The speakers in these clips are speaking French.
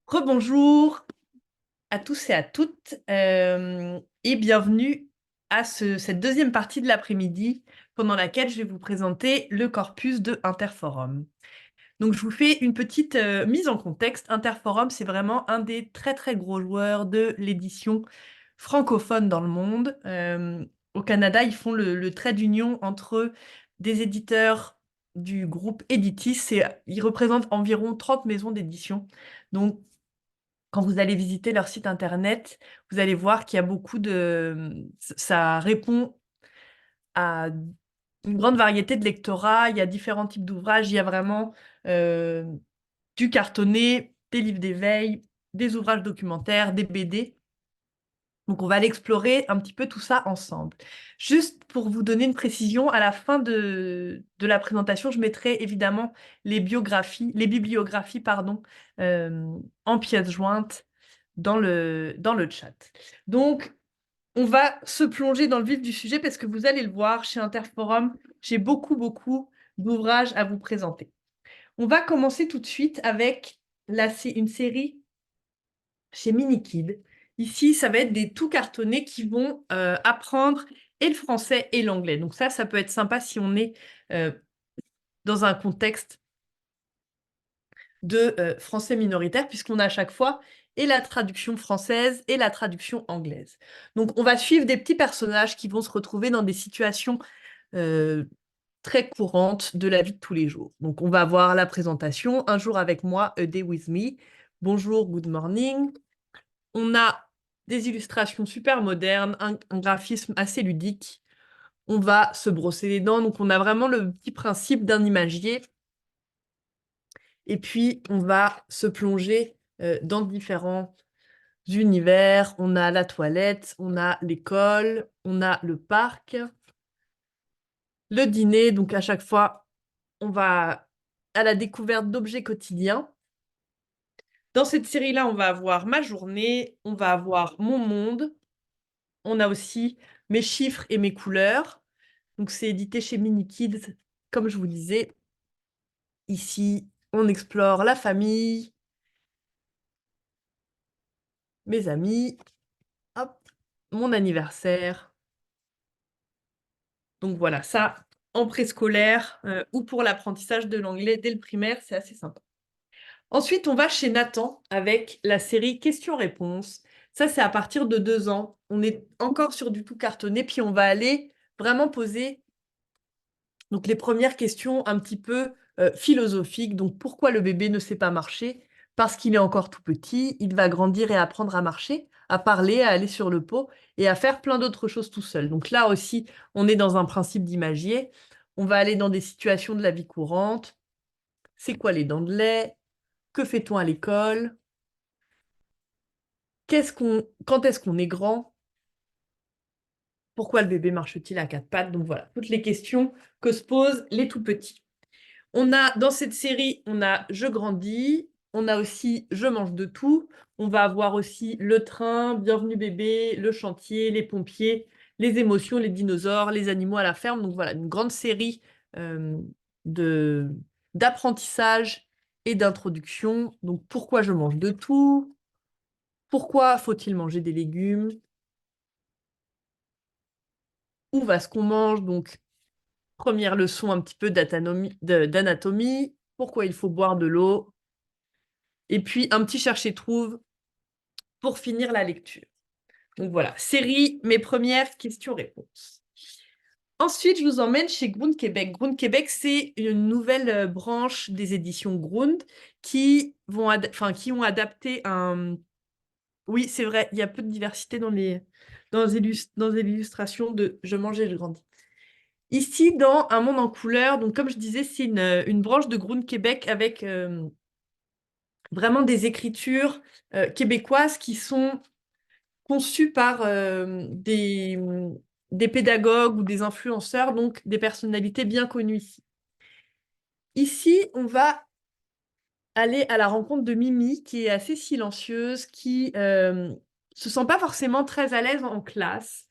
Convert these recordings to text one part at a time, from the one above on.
Rebonjour à tous et à toutes et bienvenue à cette deuxième partie de l'après-midi pendant laquelle je vais vous présenter le corpus de Interforum. Donc je vous fais une petite mise en contexte. Interforum, c'est vraiment un des très très gros joueurs de l'édition francophone dans le monde. Au Canada, ils font le trait d'union entre des éditeurs du groupe Editis. Ils représentent environ 30 maisons d'édition. Donc quand vous allez visiter leur site internet, vous allez voir qu'il y a beaucoup de... Ça répond à une grande variété de lectorats. Il y a différents types d'ouvrages. Il y a vraiment euh, du cartonné, des livres d'éveil, des ouvrages documentaires, des BD. Donc, on va aller explorer un petit peu tout ça ensemble. Juste pour vous donner une précision, à la fin de la présentation, je mettrai évidemment les bibliographies, pardon, en pièces jointes dans le chat. Donc, on va se plonger dans le vif du sujet parce que vous allez le voir, chez Interforum, j'ai beaucoup d'ouvrages à vous présenter. On va commencer tout de suite avec une série chez Minikid. Ici, ça va être des tout cartonnés qui vont apprendre et le français et l'anglais. Donc ça peut être sympa si on est euh, dans un contexte de français minoritaire, puisqu'on a à chaque fois et la traduction française et la traduction anglaise. Donc on va suivre des petits personnages qui vont se retrouver dans des situations euh, très courantes de la vie de tous les jours. Donc on va avoir la présentation, un jour avec moi, a day with me, bonjour, good morning. On a des illustrations super modernes, un graphisme assez ludique. On va se brosser les dents, donc on a vraiment le petit principe d'un imagier. Et puis, on va se plonger dans différents univers. On a la toilette, on a l'école, on a le parc, le dîner. Donc, à chaque fois, on va à la découverte d'objets quotidiens. Dans cette série-là, on va avoir ma journée, on va avoir mon monde. On a aussi mes chiffres et mes couleurs. Donc, c'est édité chez Minikids, comme je vous disais. Ici, on explore la famille, mes amis, hop, mon anniversaire. Donc voilà, ça, en préscolaire ou pour l'apprentissage de l'anglais dès le primaire, c'est assez sympa. Ensuite, on va chez Nathan avec la série questions-réponses. Ça, c'est à partir de 2 ans. On est encore sur du tout cartonné, puis on va aller vraiment poser donc les premières questions un petit peu philosophiques. Donc pourquoi le bébé ne sait pas marcher? Parce qu'il est encore tout petit, il va grandir et apprendre à marcher, à parler, à aller sur le pot et à faire plein d'autres choses tout seul. Donc là aussi, on est dans un principe d'imagier. On va aller dans des situations de la vie courante. C'est quoi les dents de lait? Que fait-on à l'école? Quand est-ce qu'on est grand? Pourquoi le bébé marche-t-il à quatre pattes? Donc voilà, toutes les questions que se posent les tout petits. On a, dans cette série, on a Je grandis, on a aussi Je mange de tout, on va avoir aussi Le train, Bienvenue bébé, Le chantier, Les pompiers, Les émotions, Les dinosaures, Les animaux à la ferme. Donc voilà, une grande série euh, de d'apprentissage et d'introduction. Donc pourquoi je mange de tout? Pourquoi faut-il manger des légumes? Où va ce qu'on mange? Donc première leçon un petit peu d'anatomie. Pourquoi il faut boire de l'eau? Et puis un petit chercher-trouve pour finir la lecture. Donc voilà, série, mes premières questions-réponses. Ensuite, je vous emmène chez Grund Québec. Grund Québec, c'est une nouvelle branche des éditions Grund qui ont adapté un... Oui, c'est vrai, il y a peu de diversité dans les illustrations de Je mangeais, je grandis. Ici, dans Un monde en couleurs, donc comme je disais, c'est une branche de Grund Québec avec vraiment des écritures québécoises qui sont conçues par des pédagogues ou des influenceurs, donc des personnalités bien connues ici. Ici, on va aller à la rencontre de Mimi, qui est assez silencieuse, qui se sent pas forcément très à l'aise en classe.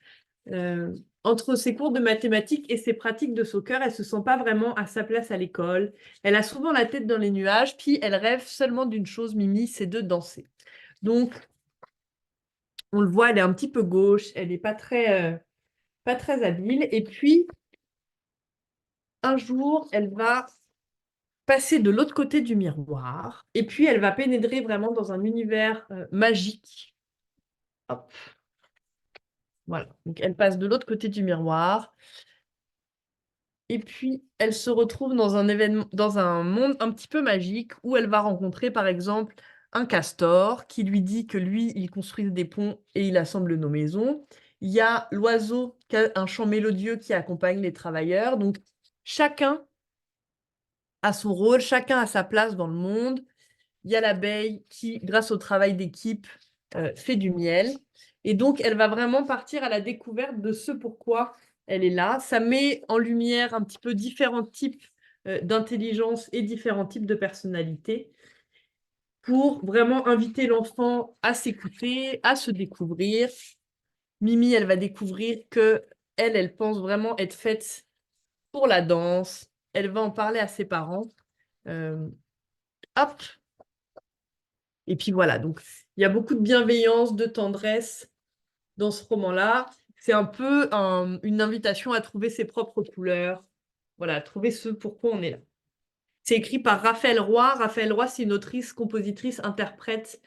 Entre ses cours de mathématiques et ses pratiques de soccer, elle ne se sent pas vraiment à sa place à l'école. Elle a souvent la tête dans les nuages, puis elle rêve seulement d'une chose, Mimi, c'est de danser. Donc, on le voit, elle est un petit peu gauche, elle n'est pas très habile. Et puis, un jour, elle va passer de l'autre côté du miroir, et puis elle va pénétrer vraiment dans un univers magique. Hop, voilà. Donc, elle passe de l'autre côté du miroir. Et puis, elle se retrouve dans un événement, dans un monde un petit peu magique où elle va rencontrer, par exemple, un castor qui lui dit que lui, il construit des ponts et il assemble nos maisons. Il y a l'oiseau qui a un chant mélodieux qui accompagne les travailleurs. Donc, chacun a son rôle, chacun a sa place dans le monde. Il y a l'abeille qui, grâce au travail d'équipe, fait du miel. Et donc, elle va vraiment partir à la découverte de ce pourquoi elle est là. Ça met en lumière un petit peu différents types d'intelligence et différents types de personnalités pour vraiment inviter l'enfant à s'écouter, à se découvrir. Mimi, elle va découvrir que elle pense vraiment être faite pour la danse. Elle va en parler à ses parents. Euh, hop, et puis voilà, donc il y a beaucoup de bienveillance, de tendresse dans ce roman-là. C'est un peu une invitation à trouver ses propres couleurs, voilà, trouver ce pourquoi on est là. C'est écrit par Raphaël Roy. Raphaël Roy, c'est une autrice, compositrice, interprète,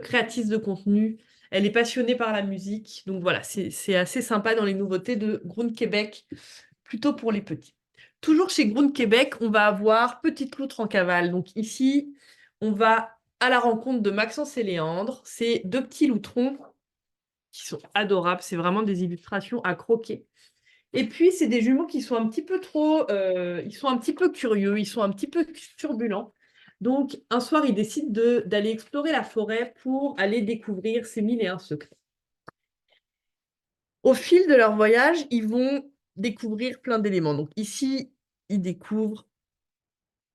créatrice de contenu. Elle est passionnée par la musique. Donc voilà, c'est assez sympa dans les nouveautés de Ground Québec, plutôt pour les petits. Toujours chez Ground Québec, on va avoir Petite loutre en cavale. Donc ici, on va à la rencontre de Maxence et Léandre. C'est deux petits loutrons qui sont adorables. C'est vraiment des illustrations à croquer. Et puis, c'est des jumeaux qui sont un petit peu trop... ils sont un petit peu curieux, ils sont un petit peu turbulents. Donc, un soir, ils décident d'aller explorer la forêt pour aller découvrir ces mille et un secrets. Au fil de leur voyage, ils vont découvrir plein d'éléments. Donc, ici, ils découvrent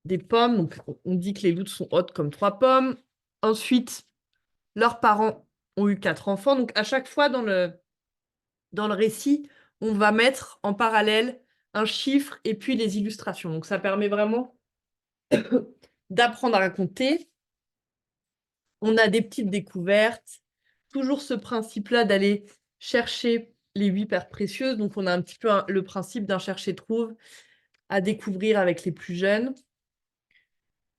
des pommes. Donc, on dit que les loutres sont hautes comme 3 pommes. Ensuite, leurs parents ont eu 4 enfants. Donc, à chaque fois dans le récit, on va mettre en parallèle un chiffre et puis les illustrations. Donc, ça permet vraiment d'apprendre à raconter. On a des petites découvertes. Toujours ce principe-là d'aller chercher les 8 paires précieuses. Donc, on a un petit peu le principe d'un chercher-trouve à découvrir avec les plus jeunes.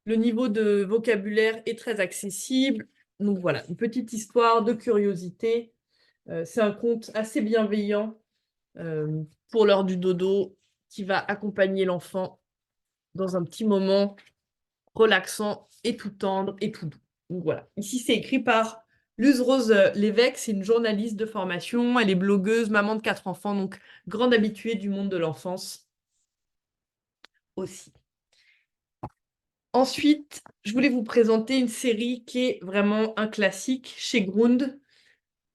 Le niveau de vocabulaire est très accessible. Donc voilà, une petite histoire de curiosité. C'est un conte assez bienveillant pour l'heure du dodo qui va accompagner l'enfant dans un petit moment relaxant et tout tendre et tout doux. Donc voilà, ici c'est écrit par Luz Rose Lévesque, c'est une journaliste de formation, elle est blogueuse, maman de 4 enfants, donc grande habituée du monde de l'enfance aussi. Ensuite, je voulais vous présenter une série qui est vraiment un classique chez Grund.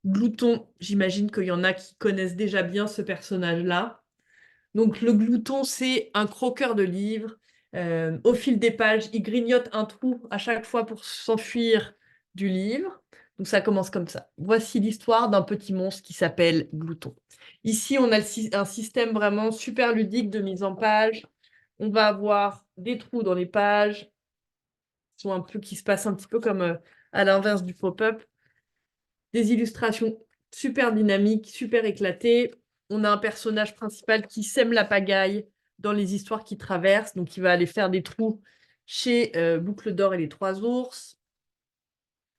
Glouton, j'imagine qu'il y en a qui connaissent déjà bien ce personnage-là. Donc le glouton, c'est un croqueur de livres. Au fil des pages, il grignote un trou à chaque fois pour s'enfuir du livre. Donc ça commence comme ça. Voici l'histoire d'un petit monstre qui s'appelle Glouton. Ici, on a un système vraiment super ludique de mise en page. On va avoir des trous dans les pages, qui se passent un petit peu comme à l'inverse du pop-up. Des illustrations super dynamiques, super éclatées. On a un personnage principal qui sème la pagaille dans les histoires qu'il traverse. Donc, il va aller faire des trous chez Boucle d'Or et les 3 ours.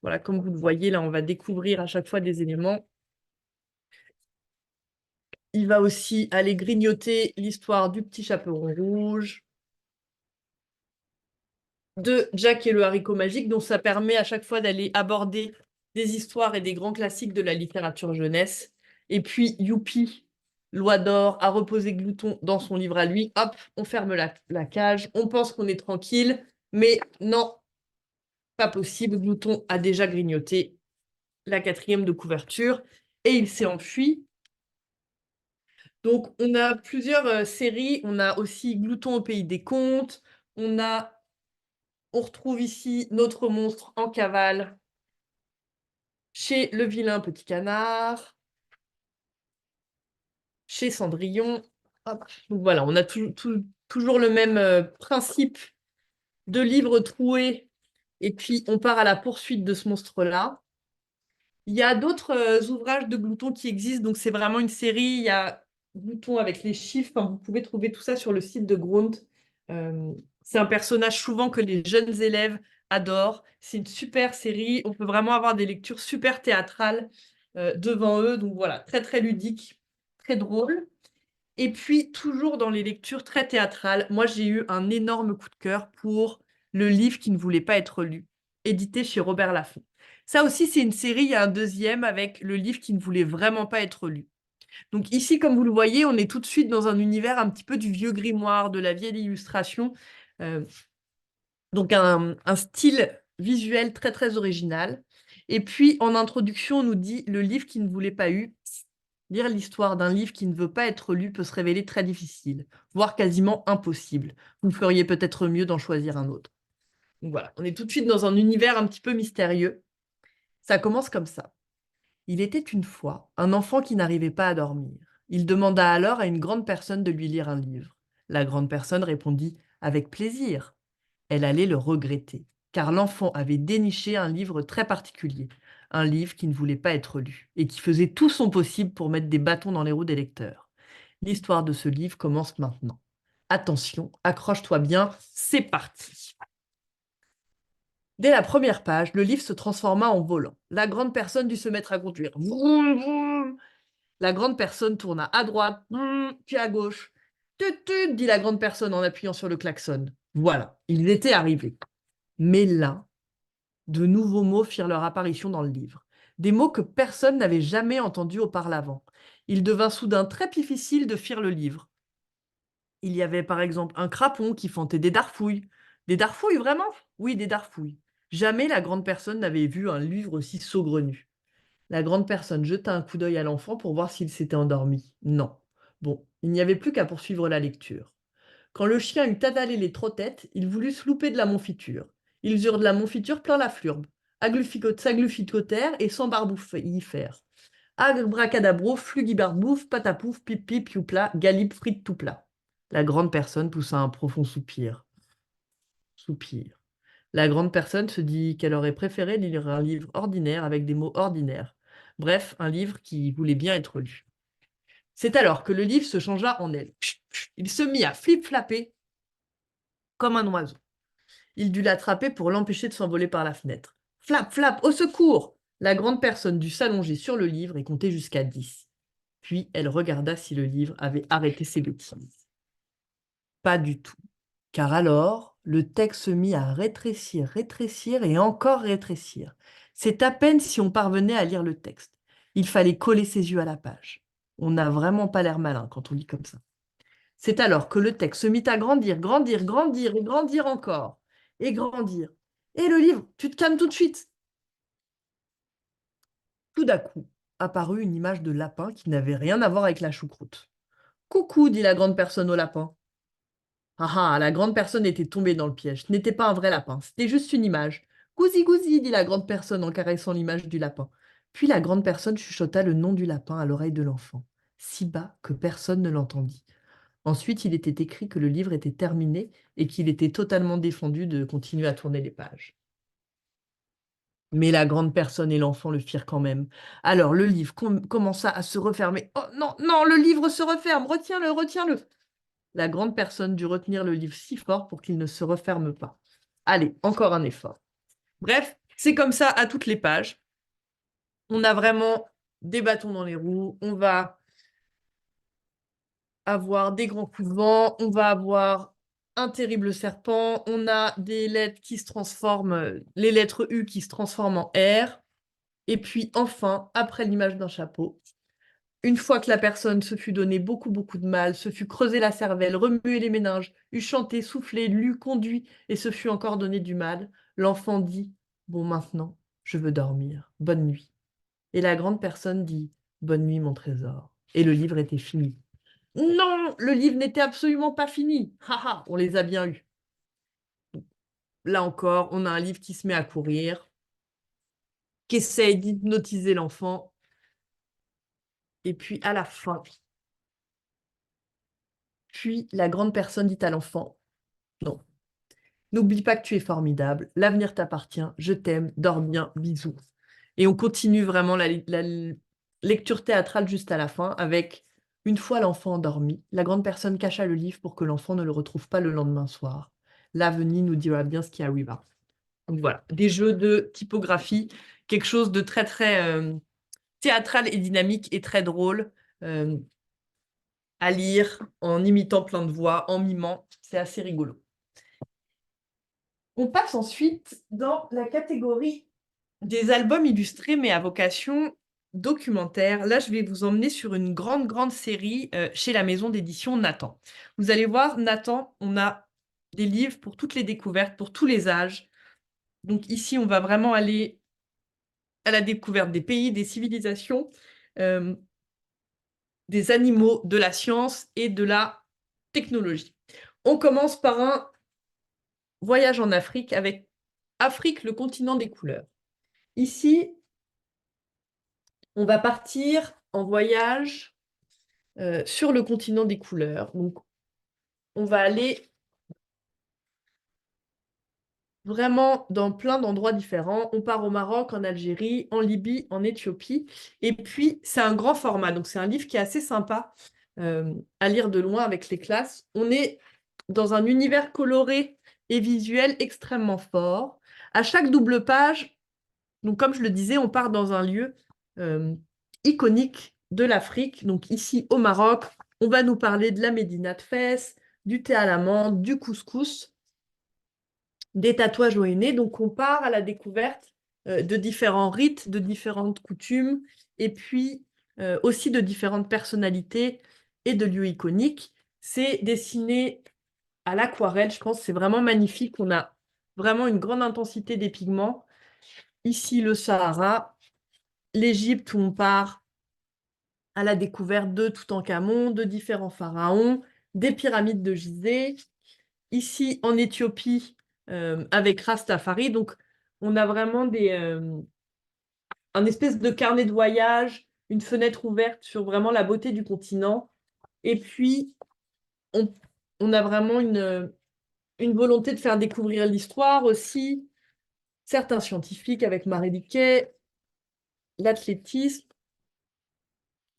Voilà, comme vous le voyez, là, on va découvrir à chaque fois des éléments. Il va aussi aller grignoter l'histoire du petit chaperon rouge, de Jack et le haricot magique, dont ça permet à chaque fois d'aller aborder des histoires et des grands classiques de la littérature jeunesse. Et puis, youpi, Loi d'or a reposé Glouton dans son livre à lui. Hop, on ferme la cage, on pense qu'on est tranquille, mais non, pas possible. Glouton a déjà grignoté la 4e de couverture et il s'est enfui. Donc, on a plusieurs séries. On a aussi Glouton au pays des contes. On retrouve ici notre monstre en cavale chez le vilain petit canard. chez Cendrillon. Hop. Donc voilà, on a toujours le même principe de livre troué. Et puis, on part à la poursuite de ce monstre-là. Il y a d'autres ouvrages de Glouton qui existent. Donc, c'est vraiment une série. Il y a Glouton avec les chiffres. Enfin, vous pouvez trouver tout ça sur le site de Gront. C'est un personnage souvent que les jeunes élèves adorent. C'est une super série. On peut vraiment avoir des lectures super théâtrales devant eux. Donc, voilà, très, très ludique, très drôle. Et puis, toujours dans les lectures très théâtrales, moi, j'ai eu un énorme coup de cœur pour Le livre qui ne voulait pas être lu, édité chez Robert Laffont. Ça aussi, c'est une série, il y a un deuxième avec Le livre qui ne voulait vraiment pas être lu. Donc ici, comme vous le voyez, on est tout de suite dans un univers un petit peu du vieux grimoire, de la vieille illustration. Euh, donc un style visuel très, très original. Et puis, en introduction, on nous dit Le livre qui ne voulait pas eu. Lire l'histoire d'un livre qui ne veut pas être lu peut se révéler très difficile, voire quasiment impossible. Vous feriez peut-être mieux d'en choisir un autre. Donc voilà, on est tout de suite dans un univers un petit peu mystérieux. Ça commence comme ça. Il était une fois un enfant qui n'arrivait pas à dormir. Il demanda alors à une grande personne de lui lire un livre. La grande personne répondit avec plaisir. Elle allait le regretter, car l'enfant avait déniché un livre très particulier, un livre qui ne voulait pas être lu, et qui faisait tout son possible pour mettre des bâtons dans les roues des lecteurs. L'histoire de ce livre commence maintenant. Attention, accroche-toi bien, c'est parti. Dès la première page, le livre se transforma en volant. La grande personne dut se mettre à conduire. Vroom, vroom. La grande personne tourna à droite, puis à gauche. Tut, tut, dit la grande personne en appuyant sur le klaxon. Voilà, ils étaient arrivés. Mais là, de nouveaux mots firent leur apparition dans le livre. Des mots que personne n'avait jamais entendus auparavant. Il devint soudain très difficile de lire le livre. Il y avait par exemple un crapon qui fantait des darfouilles. Des darfouilles, vraiment? Oui, des darfouilles. Jamais la grande personne n'avait vu un livre aussi saugrenu. La grande personne jeta un coup d'œil à l'enfant pour voir s'il s'était endormi. Non. Bon, il n'y avait plus qu'à poursuivre la lecture. Quand le chien eut avalé les trottettes, il voulut se louper de la monfiture. Ils eurent de la monfiture plein la flurbe. S'agluficotèrent et s'embarboufifèrent. Abracadabro, flugibarbouf, patapouf, pip pip, youpla, galip, frite tout plat. La grande personne poussa un profond soupir. Soupir. La grande personne se dit qu'elle aurait préféré lire un livre ordinaire avec des mots ordinaires. Bref, un livre qui voulait bien être lu. C'est alors que le livre se changea en aile. Il se mit à flip-flapper comme un oiseau. Il dut l'attraper pour l'empêcher de s'envoler par la fenêtre. Flap, flap, au secours! La grande personne dut s'allonger sur le livre et compter jusqu'à 10. Puis elle regarda si le livre avait arrêté ses bêtises. Pas du tout. Car alors, le texte se mit à rétrécir, rétrécir et encore rétrécir. C'est à peine si on parvenait à lire le texte. Il fallait coller ses yeux à la page. On n'a vraiment pas l'air malin quand on lit comme ça. C'est alors que le texte se mit à grandir, grandir, grandir et grandir encore. Et grandir. Et le livre, tu te calmes tout de suite. Tout d'un coup, apparut une image de lapin qui n'avait rien à voir avec la choucroute. Coucou, dit la grande personne au lapin. Ah ah, la grande personne était tombée dans le piège. Ce n'était pas un vrai lapin, c'était juste une image. Gousi, gousi, dit la grande personne en caressant l'image du lapin. Puis la grande personne chuchota le nom du lapin à l'oreille de l'enfant, si bas que personne ne l'entendit. Ensuite, il était écrit que le livre était terminé et qu'il était totalement défendu de continuer à tourner les pages. Mais la grande personne et l'enfant le firent quand même. Alors le livre commença à se refermer. Oh non, non, le livre se referme, retiens-le, retiens-le. La grande personne dut retenir le livre si fort pour qu'il ne se referme pas. Allez, encore un effort. Bref, c'est comme ça à toutes les pages. On a vraiment des bâtons dans les roues. On va avoir des grands coups de vent. On va avoir un terrible serpent. On a des lettres qui se transforment, les lettres U qui se transforment en R. Et puis enfin, après l'image d'un chapeau, une fois que la personne se fut donné beaucoup, beaucoup de mal, se fut creusé la cervelle, remué les méninges, eut chanté, soufflé, lu, conduit, et se fut encore donné du mal, l'enfant dit, bon maintenant, je veux dormir, bonne nuit. Et la grande personne dit, bonne nuit mon trésor. Et le livre était fini. Non, le livre n'était absolument pas fini. Haha, on les a bien eus. Là encore, on a un livre qui se met à courir, qui essaye d'hypnotiser l'enfant, et puis à la fin, Puis la grande personne dit à l'enfant, non, n'oublie pas que tu es formidable, l'avenir t'appartient, je t'aime, dors bien, bisous. Et on continue vraiment la lecture théâtrale juste à la fin avec une fois l'enfant endormi, la grande personne cacha le livre pour que l'enfant ne le retrouve pas le lendemain soir. L'avenir nous dira bien ce qui arriva. Donc voilà, des jeux de typographie, quelque chose de très très théâtral et dynamique et très drôle euh, à lire en imitant plein de voix, en mimant. C'est assez rigolo. On passe ensuite dans la catégorie des albums illustrés, mais à vocation documentaire. Là, je vais vous emmener sur une grande, grande série chez la maison d'édition Nathan. Vous allez voir, Nathan, on a des livres pour toutes les découvertes, pour tous les âges. Donc ici, on va vraiment aller à la découverte des pays, des civilisations, euh, des animaux, de la science et de la technologie. On commence par un voyage en Afrique avec Afrique, le continent des couleurs. Ici, on va partir en voyage sur le continent des couleurs. Donc, on va aller vraiment dans plein d'endroits différents. On part au Maroc, en Algérie, en Libye, en Éthiopie. Et puis, c'est un grand format. Donc, c'est un livre qui est assez sympa à lire de loin avec les classes. On est dans un univers coloré et visuel extrêmement fort. À chaque double page, donc comme je le disais, on part dans un lieu euh, iconique de l'Afrique. Donc ici au Maroc, on va nous parler de la Médina de Fès, du thé à la menthe, du couscous, des tatouages au henné. Donc on part à la découverte de différents rites, de différentes coutumes, et puis aussi de différentes personnalités et de lieux iconiques. C'est dessiné à l'aquarelle, je pense, c'est vraiment magnifique. On a vraiment une grande intensité des pigments. Ici, le Sahara, l'Égypte, où on part à la découverte de Toutankhamon, de différents pharaons, des pyramides de Gizeh. Ici, en Éthiopie, avec Rastafari. Donc, on a vraiment un espèce de carnet de voyage, une fenêtre ouverte sur vraiment la beauté du continent. Et puis, on, on a vraiment une volonté de faire découvrir l'histoire aussi, certains scientifiques avec Marie Diquet, l'athlétisme.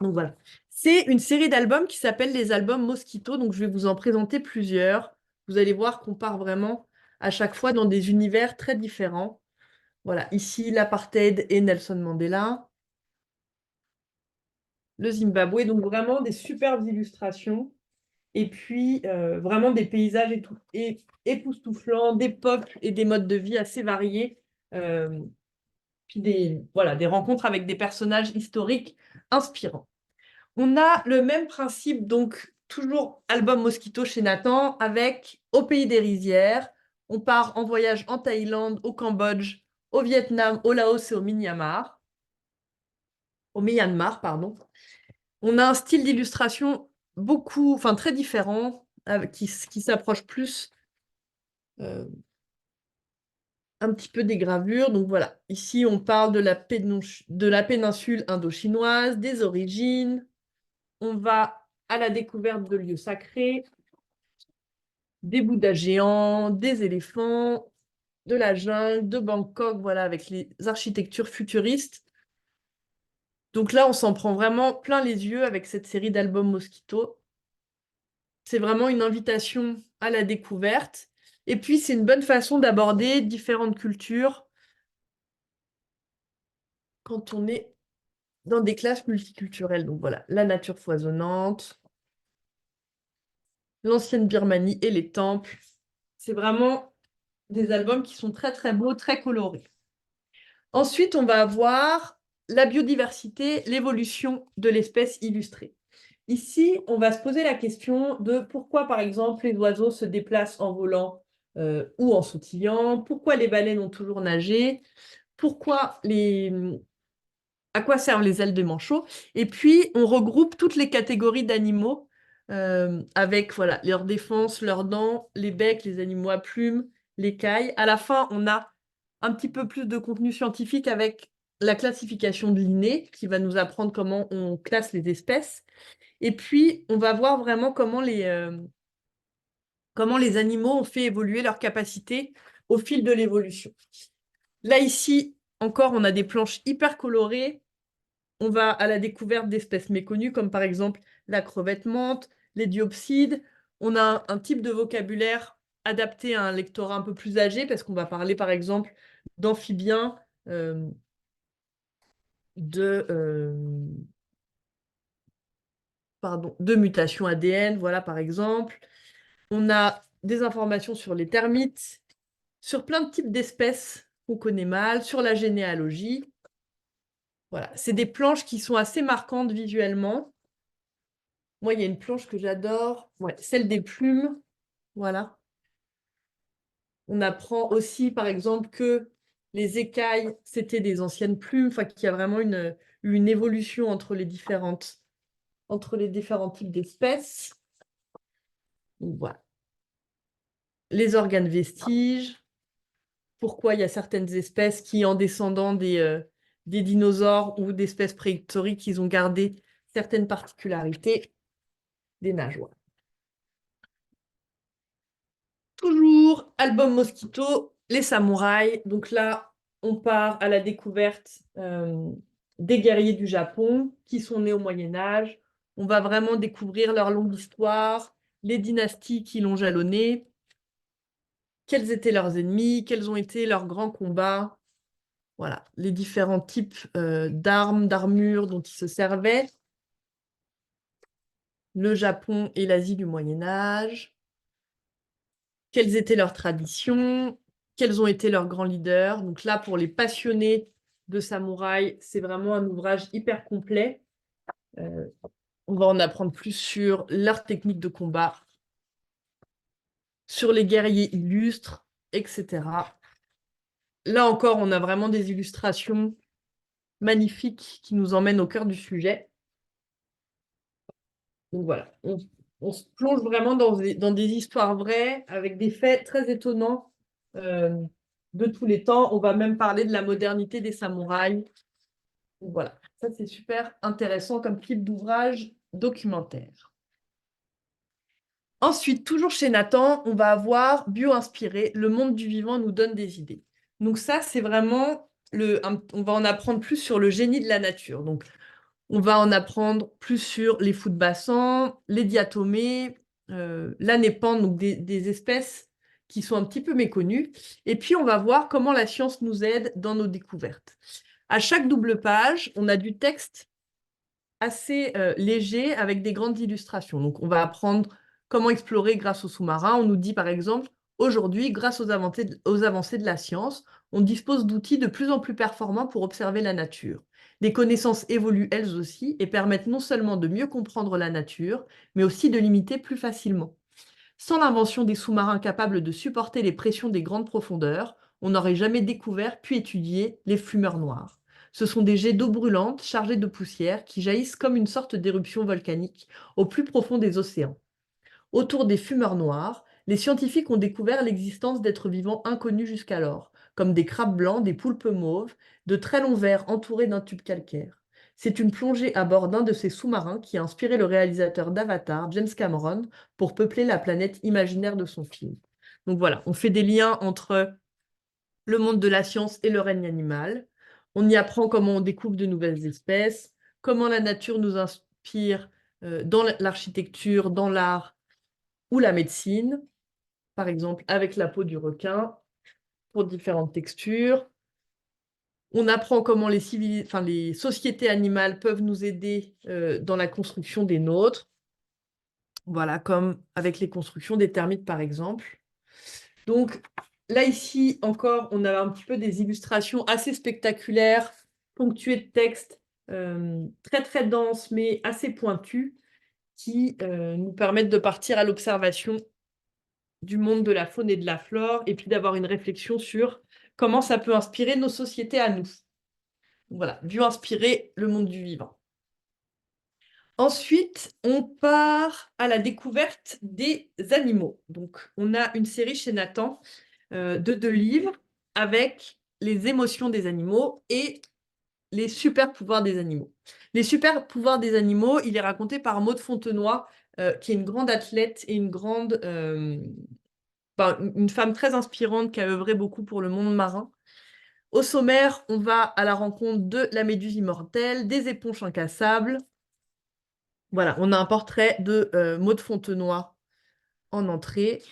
Donc voilà. C'est une série d'albums qui s'appelle les albums Mosquito. Donc je vais vous en présenter plusieurs. Vous allez voir qu'on part vraiment à chaque fois dans des univers très différents. Voilà, ici l'apartheid et Nelson Mandela, le Zimbabwe. Donc vraiment des superbes illustrations. Et puis vraiment des paysages époustouflants, des peuples et des modes de vie assez variés. Euh, Puis voilà, des rencontres avec des personnages historiques inspirants. On a le même principe, donc toujours album Mosquito chez Nathan, avec Au pays des rizières. On part en voyage en Thaïlande, au Cambodge, au Vietnam, au Laos et au Myanmar. Au Myanmar, pardon. On a un style d'illustration enfin très différent, qui s'approche plus euh, un petit peu des gravures. Donc voilà, ici on parle de la péninsule indo-chinoise, des origines. On va à la découverte de lieux sacrés, des Bouddhas géants, des éléphants, de la jungle, de Bangkok, voilà, avec les architectures futuristes. Donc là, on s'en prend vraiment plein les yeux avec cette série d'albums Mosquito. C'est vraiment une invitation à la découverte. Et puis, c'est une bonne façon d'aborder différentes cultures quand on est dans des classes multiculturelles. Donc voilà, la nature foisonnante, l'ancienne Birmanie et les temples. C'est vraiment des albums qui sont très très beaux, très colorés. Ensuite, on va avoir la biodiversité, l'évolution de l'espèce illustrée. Ici, on va se poser la question de pourquoi, par exemple, les oiseaux se déplacent en volant ou en sautillant, pourquoi les baleines ont toujours nagé, à quoi servent les ailes de manchot. Et puis, on regroupe toutes les catégories d'animaux avec voilà, leur défense, leurs dents, les becs, les animaux à plumes, l'écaille. À la fin, on a un petit peu plus de contenu scientifique avec la classification de Linné, qui va nous apprendre comment on classe les espèces. Et puis, on va voir vraiment comment les animaux ont fait évoluer leurs capacités au fil de l'évolution. Là, ici, encore, on a des planches hyper colorées. On va à la découverte d'espèces méconnues, comme par exemple la crevette menthe, les diopsides. On a un type de vocabulaire adapté à un lectorat un peu plus âgé, parce qu'on va parler, par exemple, d'amphibiens, euh, de, euh, de mutations ADN, voilà, par exemple. On a des informations sur les termites, sur plein de types d'espèces qu'on connaît mal, sur la généalogie. Voilà, c'est des planches qui sont assez marquantes visuellement. Moi, il y a une planche que j'adore, ouais, celle des plumes. Voilà. On apprend aussi, par exemple, que les écailles, c'était des anciennes plumes, enfin, qu'il y a vraiment une évolution entre les différents types d'espèces. Voilà. Les organes vestiges, pourquoi il y a certaines espèces qui, en descendant des dinosaures ou d'espèces préhistoriques, ils ont gardé certaines particularités des nageoires. Toujours album Mosquito, les samouraïs. Donc là, on part à la découverte des guerriers du Japon qui sont nés au Moyen Âge. On va vraiment découvrir leur longue histoire, les dynasties qui l'ont jalonné, quels étaient leurs ennemis, quels ont été leurs grands combats. Voilà, les différents types d'armes, d'armures dont ils se servaient. Le Japon et l'Asie du Moyen Âge. Quelles étaient leurs traditions, quels ont été leurs grands leaders. Donc là, pour les passionnés de samouraï, c'est vraiment un ouvrage hyper complet. On va en apprendre plus sur leurs techniques de combat, sur les guerriers illustres, etc. Là encore, on a vraiment des illustrations magnifiques qui nous emmènent au cœur du sujet. Donc voilà, on se plonge vraiment dans des histoires vraies, avec des faits très étonnants euh, de tous les temps. On va même parler de la modernité des samouraïs. Donc voilà, ça c'est super intéressant comme type d'ouvrage documentaire. Ensuite, toujours chez Nathan, on va avoir Bio-inspiré, le monde du vivant nous donne des idées. Donc ça, c'est vraiment, on va en apprendre plus sur le génie de la nature. Donc on va en apprendre plus sur les fous de bassin, les diatomées, l'anépande, donc des espèces qui sont un petit peu méconnues. Et puis, on va voir comment la science nous aide dans nos découvertes. À chaque double page, on a du texte assez léger avec des grandes illustrations. Donc, on va apprendre comment explorer grâce aux sous-marins. On nous dit, par exemple, aujourd'hui, grâce aux avancées de la science, on dispose d'outils de plus en plus performants pour observer la nature. Les connaissances évoluent elles aussi et permettent non seulement de mieux comprendre la nature, mais aussi de l'imiter plus facilement. Sans l'invention des sous-marins capables de supporter les pressions des grandes profondeurs, on n'aurait jamais découvert puis étudié les fumeurs noirs. Ce sont des jets d'eau brûlante chargés de poussière qui jaillissent comme une sorte d'éruption volcanique au plus profond des océans. Autour des fumeurs noirs, les scientifiques ont découvert l'existence d'êtres vivants inconnus jusqu'alors, comme des crabes blancs, des poulpes mauves, de très longs vers entourés d'un tube calcaire. C'est une plongée à bord d'un de ces sous-marins qui a inspiré le réalisateur d'Avatar, James Cameron, pour peupler la planète imaginaire de son film. Donc voilà, on fait des liens entre le monde de la science et le règne animal. On y apprend comment on découvre de nouvelles espèces, comment la nature nous inspire dans l'architecture, dans l'art ou la médecine, par exemple avec la peau du requin pour différentes textures. On apprend comment les sociétés animales peuvent nous aider dans la construction des nôtres. Voilà, comme avec les constructions des termites, par exemple. Donc, là, ici, encore, on a un petit peu des illustrations assez spectaculaires, ponctuées de textes très, très denses, mais assez pointus, qui nous permettent de partir à l'observation du monde de la faune et de la flore, et puis d'avoir une réflexion sur comment ça peut inspirer nos sociétés à nous. Voilà, vu inspirer le monde du vivant. Ensuite, on part à la découverte des animaux. Donc, on a une série chez Nathan de 2 livres avec les émotions des animaux et les super pouvoirs des animaux. Les super pouvoirs des animaux, il est raconté par Maud Fontenoy, qui est une grande athlète et une femme très inspirante qui a œuvré beaucoup pour le monde marin. Au sommaire, on va à la rencontre de la méduse immortelle, des éponges incassables. Voilà, on a un portrait de Maud Fontenoy en entrée.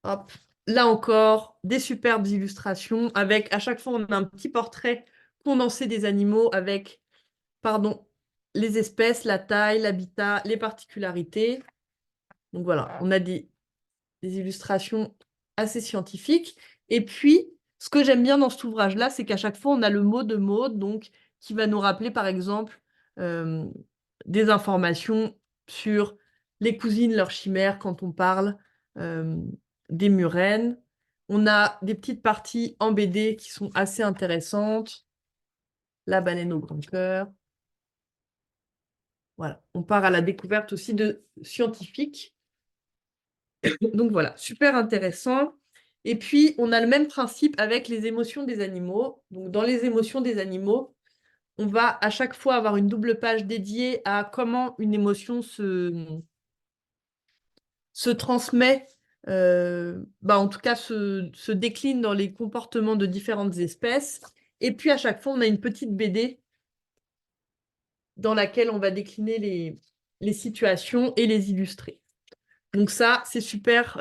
Hop. Là encore, des superbes illustrations avec, à chaque fois, on a un petit portrait condensé des animaux avec, pardon, les espèces, la taille, l'habitat, les particularités. Donc voilà, on a des illustrations assez scientifiques. Et puis, ce que j'aime bien dans cet ouvrage-là, c'est qu'à chaque fois, on a le mot de Maud, donc, qui va nous rappeler, par exemple, euh, des informations sur les cousines, leurs chimères, quand on parle euh, des murènes. On a des petites parties en BD qui sont assez intéressantes. La baleine au grand cœur. Voilà, on part à la découverte aussi de scientifiques. Donc voilà, super intéressant. Et puis, on a le même principe avec les émotions des animaux. Donc, dans les émotions des animaux, on va à chaque fois avoir une double page dédiée à comment une émotion se transmet, en tout cas se décline dans les comportements de différentes espèces. Et puis, à chaque fois, on a une petite BD dans laquelle on va décliner les situations et les illustrer. Donc ça, c'est super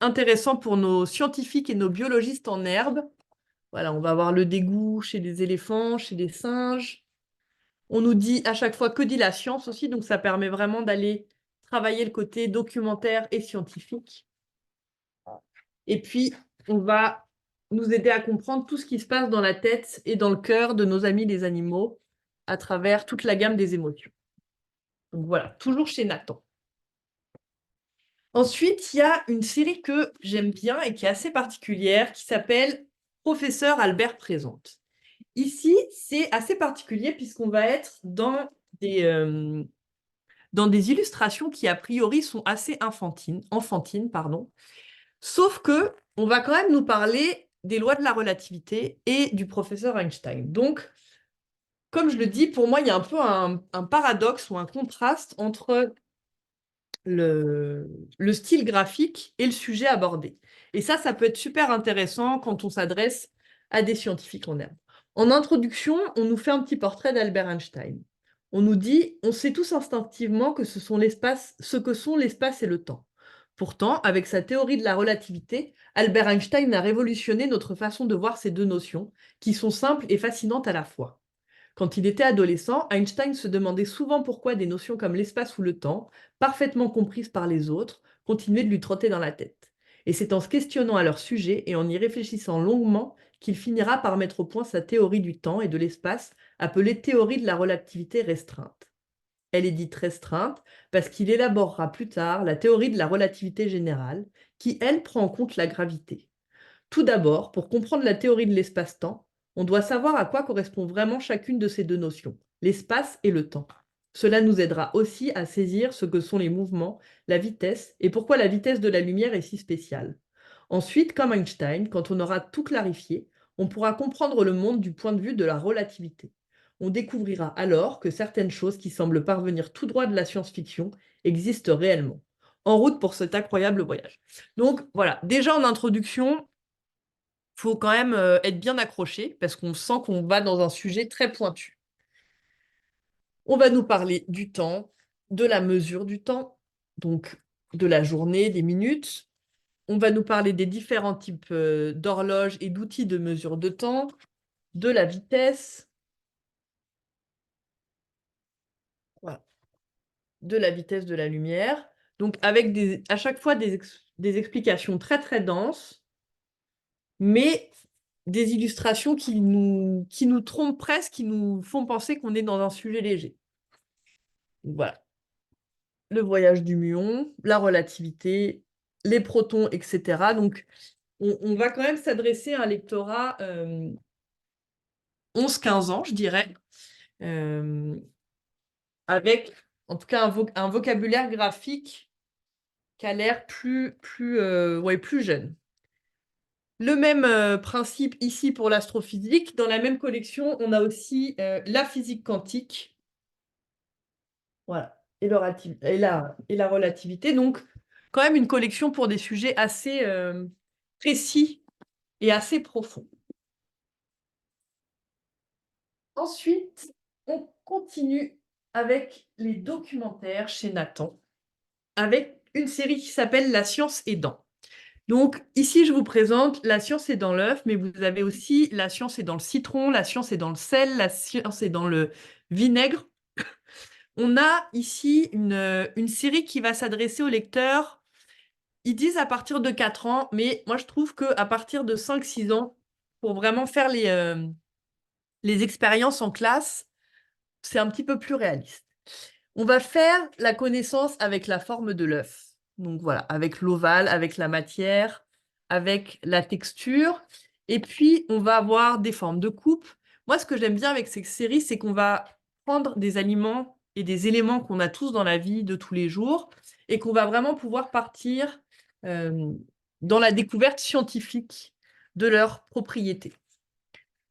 intéressant pour nos scientifiques et nos biologistes en herbe. Voilà, on va avoir le dégoût chez les éléphants, chez les singes. On nous dit à chaque fois que dit la science aussi, donc ça permet vraiment d'aller travailler le côté documentaire et scientifique. Et puis, on va nous aider à comprendre tout ce qui se passe dans la tête et dans le cœur de nos amis les animaux à travers toute la gamme des émotions. Donc voilà, toujours chez Nathan. Ensuite, il y a une série que j'aime bien et qui est assez particulière, qui s'appelle Professeur Albert présente. Ici, c'est assez particulier puisqu'on va être dans des illustrations qui, a priori, sont assez enfantines, pardon. Sauf que on va quand même nous parler des lois de la relativité et du professeur Einstein. Donc, comme je le dis, pour moi, il y a un peu un paradoxe ou un contraste entre le style graphique et le sujet abordé. Et ça peut être super intéressant quand on s'adresse à des scientifiques en herbe. En introduction, on nous fait un petit portrait d'Albert Einstein. On nous dit, on sait tous instinctivement que ce que sont l'espace et le temps. Pourtant, avec sa théorie de la relativité, Albert Einstein a révolutionné notre façon de voir ces deux notions, qui sont simples et fascinantes à la fois. Quand il était adolescent, Einstein se demandait souvent pourquoi des notions comme l'espace ou le temps, parfaitement comprises par les autres, continuaient de lui trotter dans la tête. Et c'est en se questionnant à leur sujet et en y réfléchissant longuement qu'il finira par mettre au point sa théorie du temps et de l'espace, appelée théorie de la relativité restreinte. Elle est dite restreinte parce qu'il élaborera plus tard la théorie de la relativité générale, qui, elle, prend en compte la gravité. Tout d'abord, pour comprendre la théorie de l'espace-temps, on doit savoir à quoi correspond vraiment chacune de ces deux notions, l'espace et le temps. Cela nous aidera aussi à saisir ce que sont les mouvements, la vitesse et pourquoi la vitesse de la lumière est si spéciale. Ensuite, comme Einstein, quand on aura tout clarifié, on pourra comprendre le monde du point de vue de la relativité. On découvrira alors que certaines choses qui semblent parvenir tout droit de la science-fiction existent réellement. En route pour cet incroyable voyage. Donc voilà, déjà en introduction, faut quand même être bien accroché parce qu'on sent qu'on va dans un sujet très pointu. On va nous parler du temps, de la mesure du temps, donc de la journée, des minutes. On va nous parler des différents types d'horloges et d'outils de mesure de temps, de la vitesse, voilà, de la vitesse de la lumière. Donc avec à chaque fois des explications très très denses, mais des illustrations qui nous trompent presque, qui nous font penser qu'on est dans un sujet léger. Voilà. Le voyage du muon, la relativité, les protons, etc. Donc, on va quand même s'adresser à un lectorat 11-15 ans, je dirais, euh, avec en tout cas un vocabulaire graphique qui a l'air plus jeune. Le même principe ici pour l'astrophysique. Dans la même collection, on a aussi la physique quantique. Voilà. Et la relativité. Donc, quand même une collection pour des sujets assez précis et assez profonds. Ensuite, on continue avec les documentaires chez Nathan, avec une série qui s'appelle La science est dans. Donc, ici, je vous présente La science est dans l'œuf, mais vous avez aussi La science est dans le citron, La science est dans le sel, La science est dans le vinaigre. On a ici une série qui va s'adresser aux lecteurs. Ils disent à partir de 4 ans, mais moi, je trouve qu'à partir de 5-6 ans, pour vraiment faire les expériences en classe, c'est un petit peu plus réaliste. On va faire la connaissance avec la forme de l'œuf. Donc voilà, avec l'ovale, avec la matière, avec la texture. Et puis, on va avoir des formes de coupe. Moi, ce que j'aime bien avec cette série, c'est qu'on va prendre des aliments et des éléments qu'on a tous dans la vie de tous les jours et qu'on va vraiment pouvoir partir dans la découverte scientifique de leurs propriétés.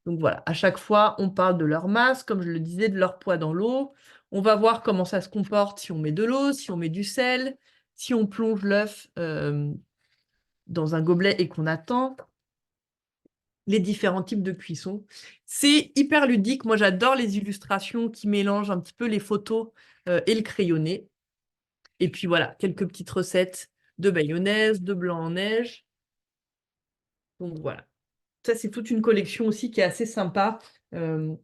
Donc voilà, à chaque fois, on parle de leur masse, comme je le disais, de leur poids dans l'eau. On va voir comment ça se comporte si on met de l'eau, si on met du sel, si on plonge l'œuf dans un gobelet et qu'on attend, les différents types de cuisson. C'est hyper ludique. Moi, j'adore les illustrations qui mélangent un petit peu les photos et le crayonné. Et puis voilà, quelques petites recettes de mayonnaise, de blanc en neige. Donc voilà. Ça, c'est toute une collection aussi qui est assez sympa. Euh,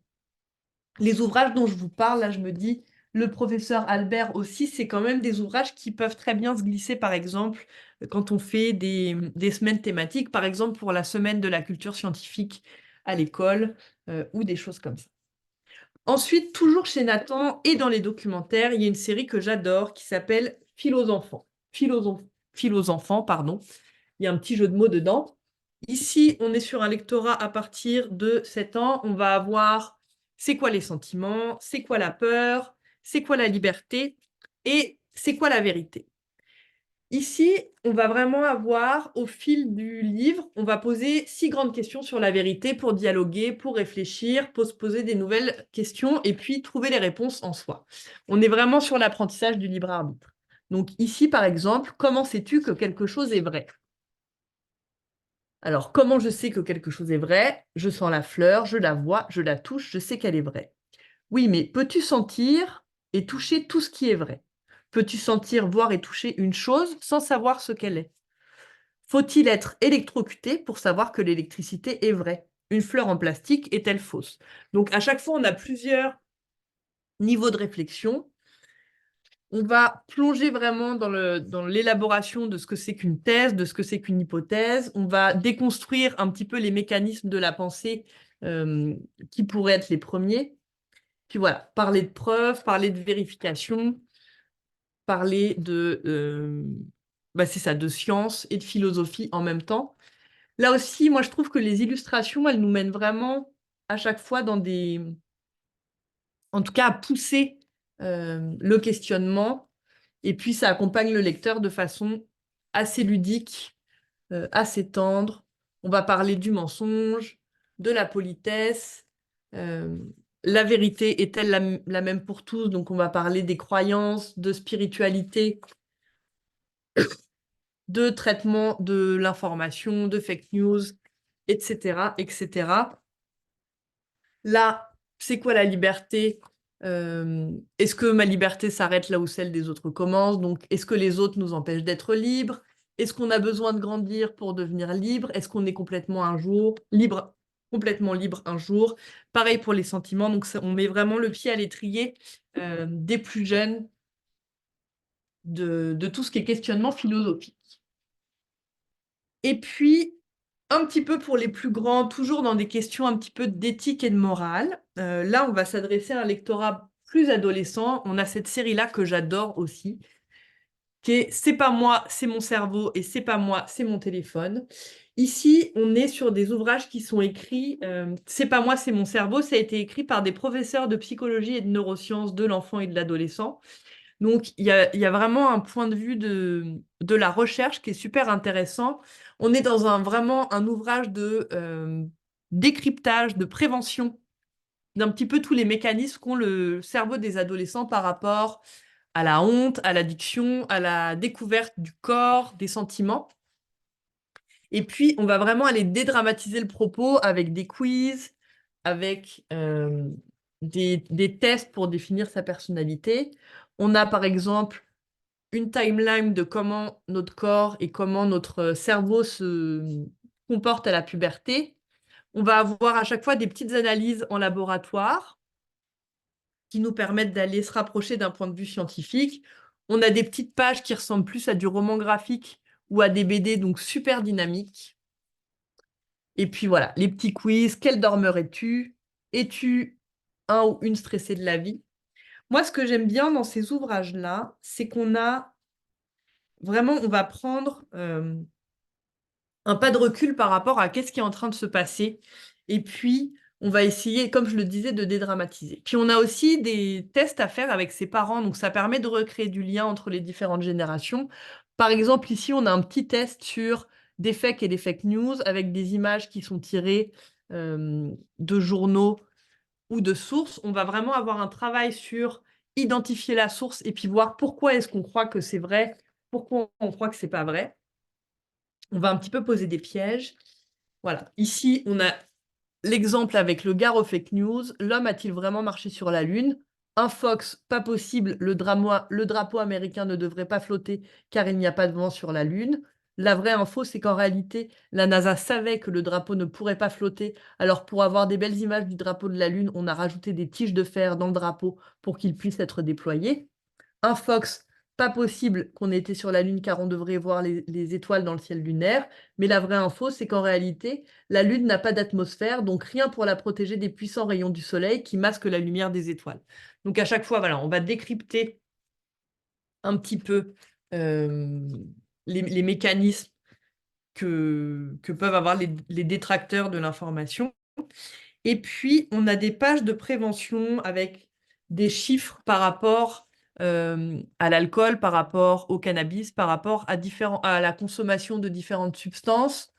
les ouvrages dont je vous parle, là, je me dis, le professeur Albert aussi, c'est quand même des ouvrages qui peuvent très bien se glisser, par exemple, quand on fait des semaines thématiques, par exemple pour la semaine de la culture scientifique à l'école, ou des choses comme ça. Ensuite, toujours chez Nathan et dans les documentaires, il y a une série que j'adore qui s'appelle Philos enfants. Philos enfants, pardon. Il y a un petit jeu de mots dedans. Ici, on est sur un lectorat à partir de 7 ans. On va avoir c'est quoi les sentiments, c'est quoi la peur, c'est quoi la liberté et c'est quoi la vérité. Ici, on va vraiment avoir, au fil du livre, on va poser 6 grandes questions sur la vérité pour dialoguer, pour réfléchir, pour se poser des nouvelles questions et puis trouver les réponses en soi. On est vraiment sur l'apprentissage du libre arbitre. Donc ici, par exemple, comment sais-tu que quelque chose est vrai? Alors, comment je sais que quelque chose est vrai? Je sens la fleur, je la vois, je la touche, je sais qu'elle est vraie. Oui, mais peux-tu sentir et toucher tout ce qui est vrai? Peux-tu sentir, voir et toucher une chose sans savoir ce qu'elle est? Faut-il être électrocuté pour savoir que l'électricité est vraie? Une fleur en plastique est-elle fausse? Donc, à chaque fois, on a plusieurs niveaux de réflexion. On va plonger vraiment dans l'élaboration de ce que c'est qu'une thèse, de ce que c'est qu'une hypothèse. On va déconstruire un petit peu les mécanismes de la pensée qui pourraient être les premiers. Puis voilà, parler de preuves, parler de vérification, parler c'est ça, de science et de philosophie en même temps. Là aussi, moi, je trouve que les illustrations, elles nous mènent vraiment à chaque fois en tout cas, à pousser le questionnement. Et puis, ça accompagne le lecteur de façon assez ludique, assez tendre. On va parler du mensonge, de la politesse. euh, la vérité est-elle la même pour tous? Donc, on va parler des croyances, de spiritualité, de traitement de l'information, de fake news, etc., etc. Là, c'est quoi la liberté? Est-ce que ma liberté s'arrête là où celle des autres commence? Donc, est-ce que les autres nous empêchent d'être libres? Est-ce qu'on a besoin de grandir pour devenir libre? Est-ce qu'on est complètement un jour libre, complètement libre un jour? Pareil pour les sentiments. Donc, on met vraiment le pied à l'étrier des plus jeunes de tout ce qui est questionnement philosophique. Et puis, un petit peu pour les plus grands, toujours dans des questions un petit peu d'éthique et de morale. Là, on va s'adresser à un lectorat plus adolescent. On a cette série-là que j'adore aussi, qui est C'est pas moi, c'est mon cerveau et c'est pas moi, c'est mon téléphone. Ici, on est sur des ouvrages qui sont écrits, C'est pas moi, c'est mon cerveau. Ça a été écrit par des professeurs de psychologie et de neurosciences de l'enfant et de l'adolescent. Donc, il y a vraiment un point de vue de la recherche qui est super intéressant. On est dans vraiment un ouvrage de décryptage, de prévention d'un petit peu tous les mécanismes qu'ont le cerveau des adolescents par rapport à la honte, à l'addiction, à la découverte du corps, des sentiments. Et puis, on va vraiment aller dédramatiser le propos avec des quiz, avec des tests pour définir sa personnalité. On a par exemple une timeline de comment notre corps et comment notre cerveau se comporte à la puberté. On va avoir à chaque fois des petites analyses en laboratoire qui nous permettent d'aller se rapprocher d'un point de vue scientifique. On a des petites pages qui ressemblent plus à du roman graphique ou à des BD, donc super dynamiques. Et puis voilà, les petits quiz. Quel dormeur es-tu? Es-tu un ou une stressée de la vie? Moi, ce que j'aime bien dans ces ouvrages-là, c'est qu'on a vraiment, on va prendre un pas de recul par rapport à qu'est-ce qui est en train de se passer. Et puis, on va essayer, comme je le disais, de dédramatiser. Puis, on a aussi des tests à faire avec ses parents. Donc, ça permet de recréer du lien entre les différentes générations. Par exemple, ici, on a un petit test sur des fakes et des fake news avec des images qui sont tirées de journaux ou de sources. On va vraiment avoir un travail sur identifier la source et puis voir pourquoi est-ce qu'on croit que c'est vrai, pourquoi on croit que c'est pas vrai. On va un petit peu poser des pièges. Voilà. Ici, on a l'exemple avec le gars aux fake news. L'homme a-t-il vraiment marché sur la Lune? Un Fox, pas possible, le drapeau américain ne devrait pas flotter car il n'y a pas de vent sur la Lune. La vraie info, c'est qu'en réalité, la NASA savait que le drapeau ne pourrait pas flotter. Alors, pour avoir des belles images du drapeau de la Lune, on a rajouté des tiges de fer dans le drapeau pour qu'il puisse être déployé. Un Fox, pas possible qu'on ait été sur la Lune car on devrait voir les étoiles dans le ciel lunaire. Mais la vraie info, c'est qu'en réalité, la Lune n'a pas d'atmosphère, donc rien pour la protéger des puissants rayons du Soleil qui masquent la lumière des étoiles. Donc à chaque fois, voilà, on va décrypter un petit peu euh, les mécanismes que peuvent avoir les détracteurs de l'information. Et puis, on a des pages de prévention avec des chiffres par rapport à l'alcool, par rapport au cannabis, par rapport à la consommation de différentes substances.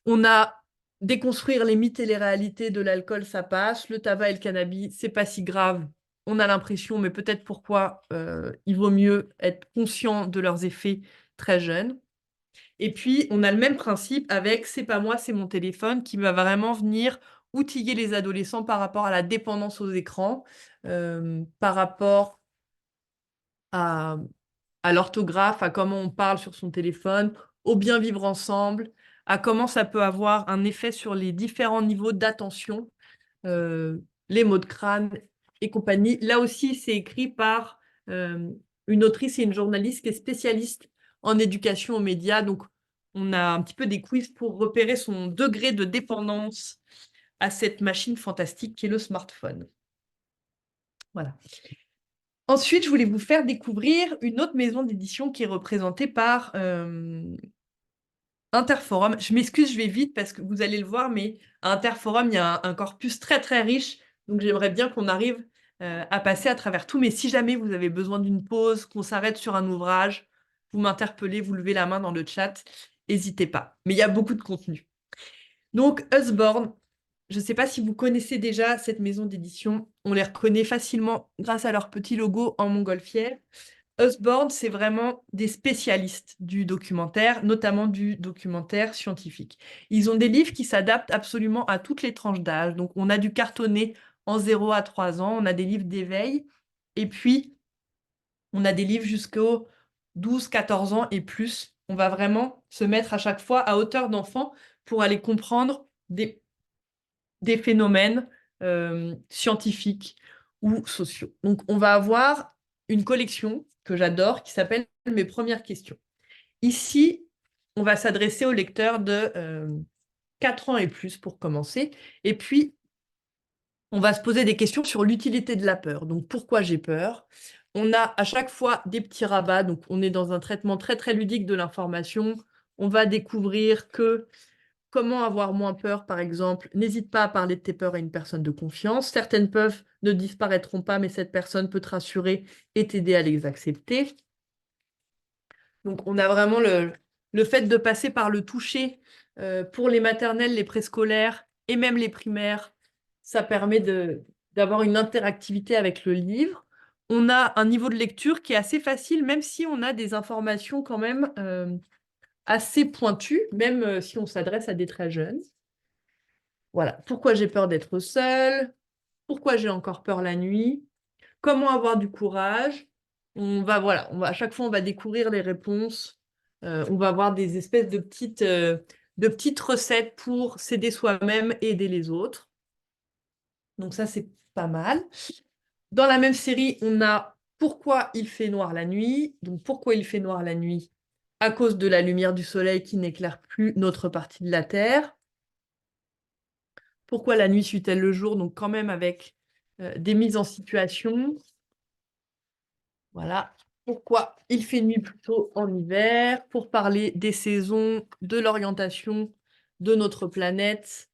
On a déconstruire les mythes et les réalités de l'alcool, ça passe. Le tabac et le cannabis, c'est pas si grave. On a l'impression, mais peut-être pourquoi il vaut mieux être conscient de leurs effets très jeunes. Et puis, on a le même principe avec C'est pas moi, c'est mon téléphone, qui va vraiment venir outiller les adolescents par rapport à la dépendance aux écrans, par rapport à, à l'orthographe, à comment on parle sur son téléphone, au bien vivre ensemble, à comment ça peut avoir un effet sur les différents niveaux d'attention, euh, les maux de crâne et compagnie. Là aussi, c'est écrit par euh, une autrice et une journaliste qui est spécialiste en éducation aux médias. Donc, on a un petit peu des quiz pour repérer son degré de dépendance à cette machine fantastique qui est le smartphone. Voilà. Ensuite, je voulais vous faire découvrir une autre maison d'édition qui est représentée par Interforum. Je m'excuse, je vais vite parce que vous allez le voir, mais à Interforum, il y a un corpus très très riche. Donc j'aimerais bien qu'on arrive à passer à travers tout. Mais si jamais vous avez besoin d'une pause, qu'on s'arrête sur un ouvrage, vous m'interpellez, vous levez la main dans le chat, n'hésitez pas. Mais il y a beaucoup de contenu. Donc Usborne, je ne sais pas si vous connaissez déjà cette maison d'édition. On les reconnaît facilement grâce à leur petit logo en montgolfière. Usborne, c'est vraiment des spécialistes du documentaire, notamment du documentaire scientifique. Ils ont des livres qui s'adaptent absolument à toutes les tranches d'âge. Donc, on a du cartonné en 0 à 3 ans, on a des livres d'éveil, et puis on a des livres jusqu'aux 12, 14 ans et plus. On va vraiment se mettre à chaque fois à hauteur d'enfant pour aller comprendre des phénomènes scientifiques ou sociaux. Donc, on va avoir une collection que j'adore qui s'appelle Mes premières questions. Ici, on va s'adresser aux lecteurs de 4 ans et plus pour commencer. Et puis, on va se poser des questions sur l'utilité de la peur. Donc, pourquoi j'ai peur? On a à chaque fois des petits rabats. Donc, on est dans un traitement très, très ludique de l'information. On va découvrir que comment avoir moins peur, par exemple? N'hésite pas à parler de tes peurs à une personne de confiance. Certaines peurs ne disparaîtront pas, mais cette personne peut te rassurer et t'aider à les accepter. Donc, on a vraiment Le fait de passer par le toucher pour les maternelles, les préscolaires et même les primaires, ça permet d'avoir une interactivité avec le livre. On a un niveau de lecture qui est assez facile, même si on a des informations quand même assez pointues, même si on s'adresse à des très jeunes. Voilà. Pourquoi j'ai peur d'être seule? Pourquoi j'ai encore peur la nuit? Comment avoir du courage? Voilà, à chaque fois, on va découvrir les réponses. On va avoir des espèces de petites recettes pour s'aider soi-même et aider les autres. Donc ça, c'est pas mal. Dans la même série, on a pourquoi il fait noir la nuit. Donc pourquoi il fait noir la nuit? À cause de la lumière du soleil qui n'éclaire plus notre partie de la Terre. Pourquoi la nuit suit-elle le jour? Donc quand même avec des mises en situation. Voilà. Pourquoi il fait nuit plutôt en hiver? Pour parler des saisons, de l'orientation de notre planète,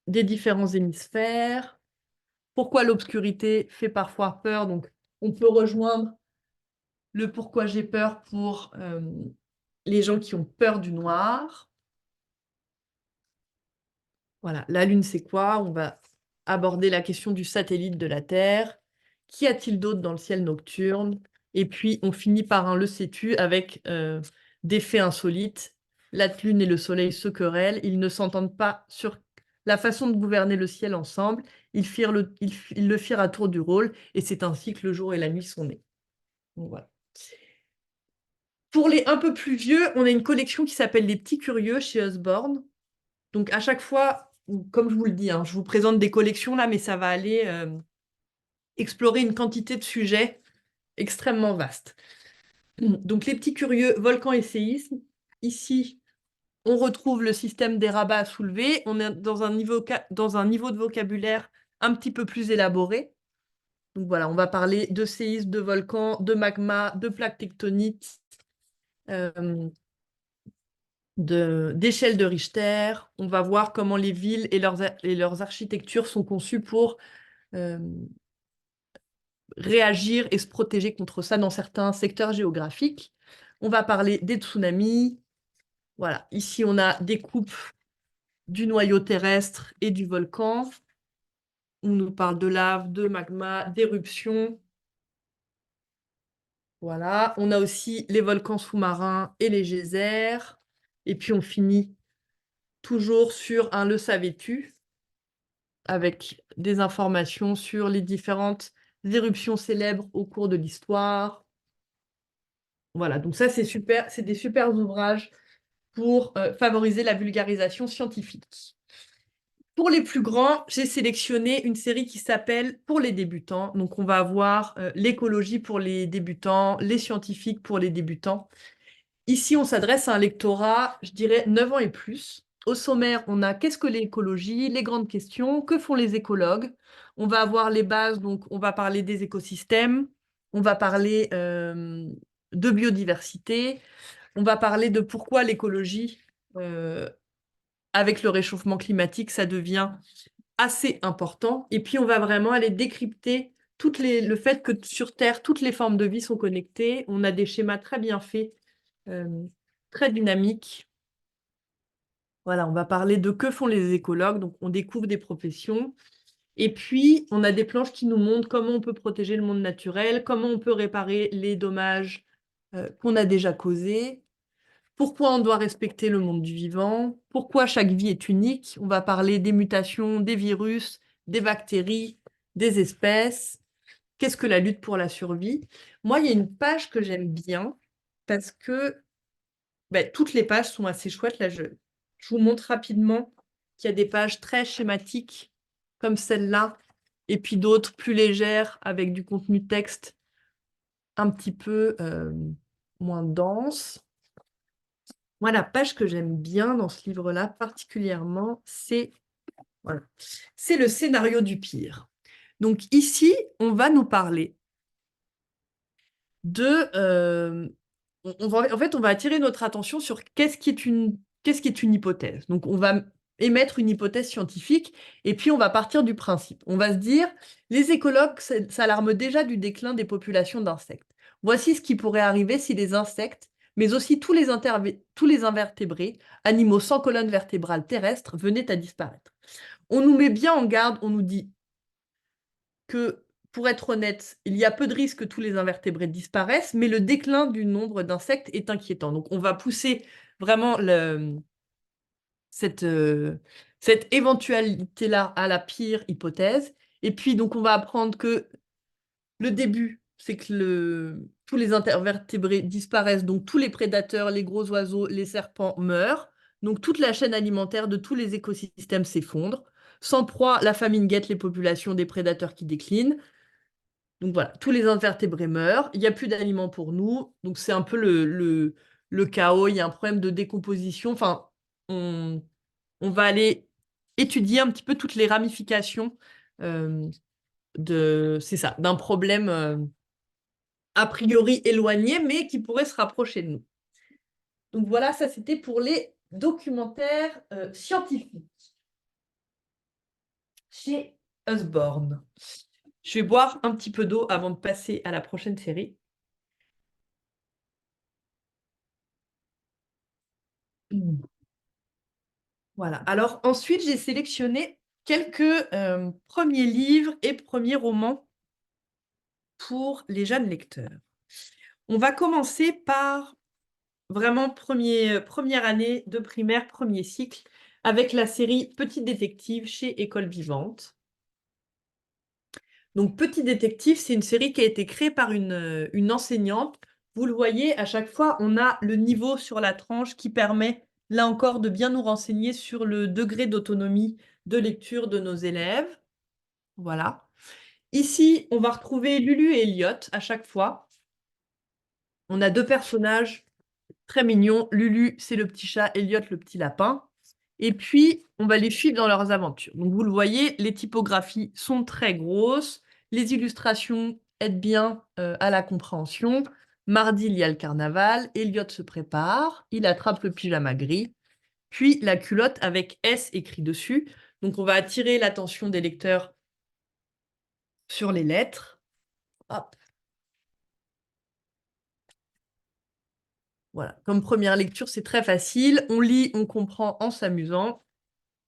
des différents hémisphères. Pourquoi l'obscurité fait parfois peur? Donc, on peut rejoindre le pourquoi j'ai peur pour les gens qui ont peur du noir. Voilà, la Lune, c'est quoi? On va aborder la question du satellite de la Terre. Qu'y a-t-il d'autre dans le ciel nocturne? Et puis, on finit par un le sais-tu avec des faits insolites. La Lune et le Soleil se querellent. Ils ne s'entendent pas sur la façon de gouverner le ciel ensemble. Ils le firent à tour du rôle. Et c'est ainsi que le jour et la nuit sont nés. Donc, voilà. Pour les un peu plus vieux, on a une collection qui s'appelle Les Petits Curieux chez Usborne. Donc, à chaque fois, comme je vous le dis, hein, je vous présente des collections là, mais ça va aller explorer une quantité de sujets extrêmement vastes. Donc, les petits curieux, volcans et séismes. Ici, on retrouve le système des rabats à soulever. On est dans un niveau de vocabulaire un petit peu plus élaboré. Donc voilà, on va parler de séismes, de volcans, de magma, de plaques tectoniques, d'échelle de Richter. On va voir comment les villes et leurs architectures sont conçues pour réagir et se protéger contre ça dans certains secteurs géographiques. On va parler des tsunamis. Voilà, ici on a des coupes du noyau terrestre et du volcan. On nous parle de lave, de magma, d'éruption. Voilà, on a aussi les volcans sous-marins et les geysers. Et puis on finit toujours sur un le savais-tu avec des informations sur les différentes éruptions célèbres au cours de l'histoire. Voilà, donc ça c'est super, c'est des super ouvrages pour favoriser la vulgarisation scientifique. Pour les plus grands, j'ai sélectionné une série qui s'appelle Pour les débutants. Donc on va avoir l'écologie pour les débutants, les scientifiques pour les débutants. Ici, on s'adresse à un lectorat, je dirais, 9 ans et plus. Au sommaire, on a qu'est-ce que l'écologie, les grandes questions, que font les écologues. On va avoir les bases, donc on va parler des écosystèmes, on va parler de biodiversité, on va parler de pourquoi l'écologie, avec le réchauffement climatique, ça devient assez important. Et puis, on va vraiment aller décrypter le fait que sur Terre, toutes les formes de vie sont connectées. On a des schémas très bien faits, très dynamiques. Voilà, on va parler de que font les écologues. Donc, on découvre des professions. Et puis, on a des planches qui nous montrent comment on peut protéger le monde naturel, comment on peut réparer les dommages qu'on a déjà causés, pourquoi on doit respecter le monde du vivant, pourquoi chaque vie est unique. On va parler des mutations, des virus, des bactéries, des espèces. Qu'est-ce que la lutte pour la survie? Moi, il y a une page que j'aime bien parce que toutes les pages sont assez chouettes. Là, je vous montre rapidement qu'il y a des pages très schématiques comme celle-là, et puis d'autres plus légères avec du contenu texte un petit peu moins dense. Moi, la page que j'aime bien dans ce livre-là, particulièrement, voilà, c'est le scénario du pire. Donc ici, on va nous parler en fait, on va attirer notre attention sur qu'est-ce qui est une hypothèse. Donc, on va émettre une hypothèse scientifique et puis on va partir du principe. On va se dire, les écologues s'alarment déjà du déclin des populations d'insectes. Voici ce qui pourrait arriver si les insectes mais aussi tous les invertébrés, animaux sans colonne vertébrale terrestre, venaient à disparaître. On nous met bien en garde, on nous dit que, pour être honnête, il y a peu de risques que tous les invertébrés disparaissent, mais le déclin du nombre d'insectes est inquiétant. Donc on va pousser vraiment cette, euh, cette éventualité-là à la pire hypothèse. Et puis, donc, on va apprendre que le début, c'est que tous les invertébrés disparaissent, donc tous les prédateurs, les gros oiseaux, les serpents meurent. Donc toute la chaîne alimentaire de tous les écosystèmes s'effondre. Sans proie, la famine guette les populations des prédateurs qui déclinent. Donc voilà, tous les invertébrés meurent, il n'y a plus d'aliments pour nous, donc c'est un peu le chaos, il y a un problème de décomposition. Enfin, on, on va aller étudier un petit peu toutes les ramifications euh, c'est ça, d'un problème a priori éloigné, mais qui pourrait se rapprocher de nous. Donc voilà, ça c'était pour les documentaires scientifiques chez Usborne. Je vais boire un petit peu d'eau avant de passer à la prochaine série. Voilà. Alors ensuite, j'ai sélectionné quelques premiers livres et premiers romans pour les jeunes lecteurs. On va commencer par vraiment première année de primaire, premier cycle, avec la série Petit Détective chez École Vivante. Donc Petit Détective, c'est une série qui a été créée par une enseignante. Vous le voyez, à chaque fois, on a le niveau sur la tranche qui permet, là encore, de bien nous renseigner sur le degré d'autonomie de lecture de nos élèves. Voilà. Ici, on va retrouver Lulu et Elliot à chaque fois. On a deux personnages très mignons. Lulu, c'est le petit chat, Elliot, le petit lapin. Et puis, on va les suivre dans leurs aventures. Donc, vous le voyez, les typographies sont très grosses. Les illustrations aident bien à la compréhension. Mardi, il y a le carnaval. Elliot se prépare. Il attrape le pyjama gris. Puis, la culotte avec S écrit dessus. Donc, on va attirer l'attention des lecteurs sur les lettres. Hop. Voilà. Comme première lecture, c'est très facile. On lit, on comprend en s'amusant.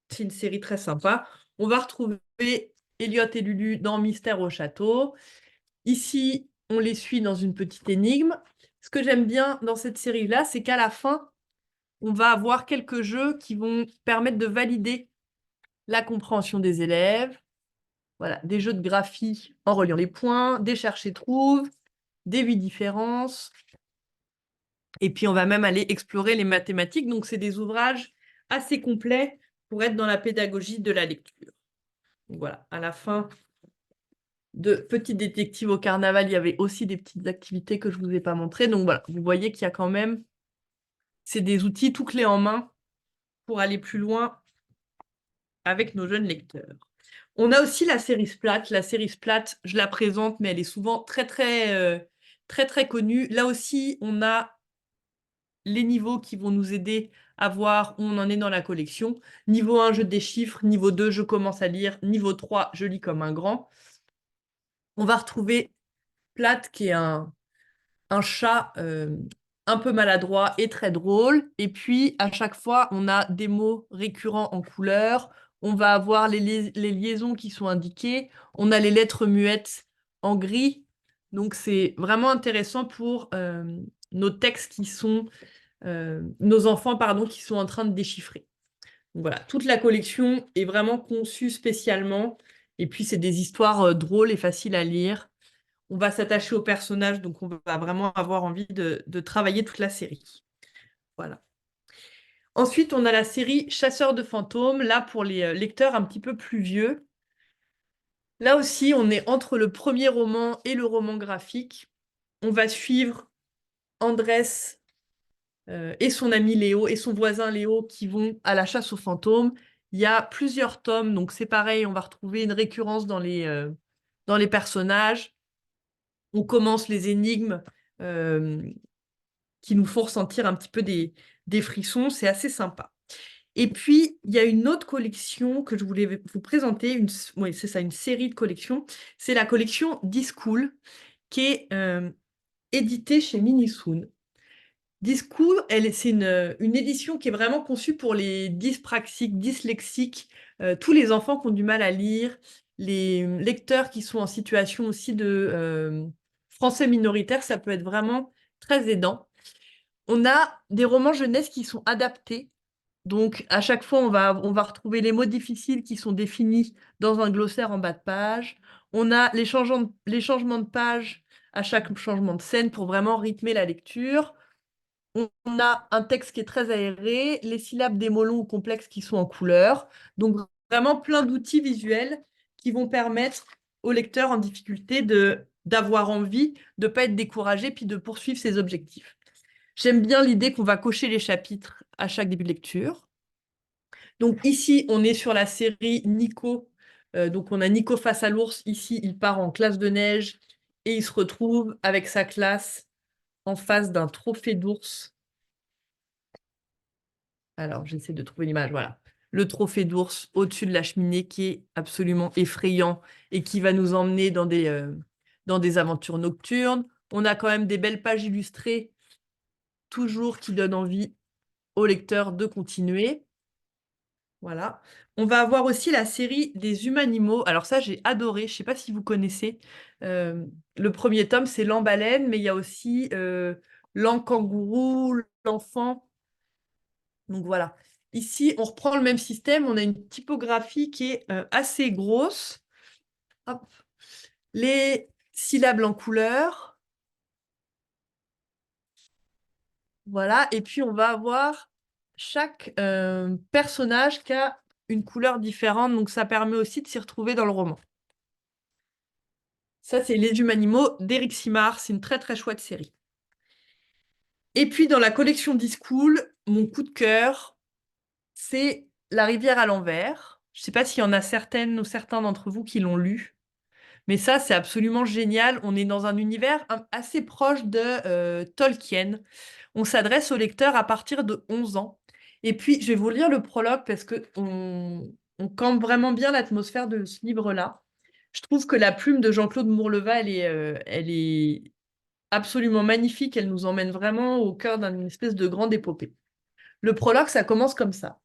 C'est une série très sympa. On va retrouver Elliot et Lulu dans Mystère au château. Ici, on les suit dans une petite énigme. Ce que j'aime bien dans cette série-là, c'est qu'à la fin, on va avoir quelques jeux qui vont permettre de valider la compréhension des élèves. Voilà, des jeux de graphie en reliant les points, des chercher-trouve, des 8 différences. Et puis, on va même aller explorer les mathématiques. Donc, c'est des ouvrages assez complets pour être dans la pédagogie de la lecture. Donc, voilà, à la fin de Petit Détective au carnaval, il y avait aussi des petites activités que je ne vous ai pas montrées. Donc, voilà, vous voyez qu'il y a quand même, c'est des outils tout clés en main pour aller plus loin avec nos jeunes lecteurs. On a aussi la série Splat. La série Splat, je la présente, mais elle est souvent très connue. Là aussi, on a les niveaux qui vont nous aider à voir où on en est dans la collection. Niveau 1, je déchiffre. Niveau 2, je commence à lire. Niveau 3, je lis comme un grand. On va retrouver Splat, qui est un chat un peu maladroit et très drôle. Et puis, à chaque fois, on a des mots récurrents en couleur. On va avoir les liaisons qui sont indiquées. On a les lettres muettes en gris. Donc, c'est vraiment intéressant pour nos textes qui sont, nos enfants, pardon, qui sont en train de déchiffrer. Donc, voilà, toute la collection est vraiment conçue spécialement. Et puis, c'est des histoires drôles et faciles à lire. On va s'attacher au personnage, donc on va vraiment avoir envie de travailler toute la série. Voilà. Ensuite, on a la série Chasseurs de fantômes, là pour les lecteurs un petit peu plus vieux. Là aussi, on est entre le premier roman et le roman graphique. On va suivre Andrés et son ami Léo et son voisin Léo qui vont à la chasse aux fantômes. Il y a plusieurs tomes, donc c'est pareil, on va retrouver une récurrence dans les personnages. On commence les énigmes qui nous font ressentir un petit peu des frissons. C'est assez sympa. Et puis, il y a une autre collection que je voulais vous présenter. Oui, c'est ça, une série de collections. C'est la collection D-School qui est éditée chez Minisoon. Discours, c'est une édition qui est vraiment conçue pour les dyspraxiques, dyslexiques, tous les enfants qui ont du mal à lire, les lecteurs qui sont en situation aussi de français minoritaire, ça peut être vraiment très aidant. On a des romans jeunesse qui sont adaptés. Donc, à chaque fois, on va retrouver les mots difficiles qui sont définis dans un glossaire en bas de page. On a les changements de page à chaque changement de scène pour vraiment rythmer la lecture. On a un texte qui est très aéré, les syllabes des mots longs ou complexes qui sont en couleur. Donc, vraiment plein d'outils visuels qui vont permettre au lecteur en difficulté d'avoir envie, de ne pas être découragé, puis de poursuivre ses objectifs. J'aime bien l'idée qu'on va cocher les chapitres à chaque début de lecture. Donc ici, on est sur la série Nico. Donc on a Nico face à l'ours. Ici, il part en classe de neige et il se retrouve avec sa classe en face d'un trophée d'ours. Alors, j'essaie de trouver l'image, voilà. Le trophée d'ours au-dessus de la cheminée qui est absolument effrayant et qui va nous emmener dans des aventures nocturnes. On a quand même des belles pages illustrées, toujours qui donnent envie au lecteur de continuer. Voilà. On va avoir aussi la série des humanimaux. Alors ça, j'ai adoré. Je ne sais pas si vous connaissez. Euh, le premier tome, c'est l'an-baleine, mais il y a aussi l'an-kangourou, l'enfant. Donc voilà. Ici, on reprend le même système. On a une typographie qui est assez grosse. Hop. Les syllabes en couleur. Voilà. Et puis, on va avoir chaque personnage qui a une couleur différente. Donc, ça permet aussi de s'y retrouver dans le roman. Ça, c'est Les Humanimaux d'Éric Simard. C'est une très, très chouette série. Et puis, dans la collection d'e-school, mon coup de cœur, c'est La rivière à l'envers. Je ne sais pas s'il y en a certaines ou certains d'entre vous qui l'ont lu, mais ça, c'est absolument génial. On est dans un univers assez proche de Tolkien. On s'adresse au lecteur à partir de 11 ans. Et puis, je vais vous lire le prologue parce qu'on campe vraiment bien l'atmosphère de ce livre-là. Je trouve que la plume de Jean-Claude Mourleva, elle est absolument magnifique. Elle nous emmène vraiment au cœur d'une espèce de grande épopée. Le prologue, ça commence comme ça.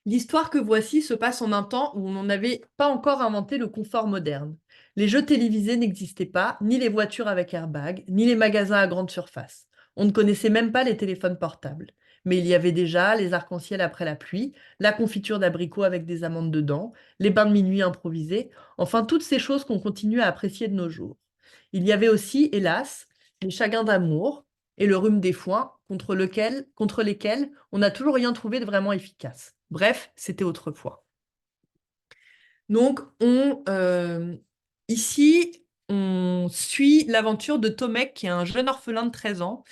L'histoire que voici se passe en un temps où on n'avait pas encore inventé le confort moderne. Les jeux télévisés n'existaient pas, ni les voitures avec airbag, ni les magasins à grande surface. On ne connaissait même pas les téléphones portables. Mais il y avait déjà les arcs-en-ciel après la pluie, la confiture d'abricots avec des amandes dedans, les bains de minuit improvisés, enfin toutes ces choses qu'on continue à apprécier de nos jours. Il y avait aussi, hélas, les chagrins d'amour et le rhume des foins contre lesquels on n'a toujours rien trouvé de vraiment efficace. Bref, c'était autrefois. Donc, ici, on suit l'aventure de Tomek, qui est un jeune orphelin de 13 ans.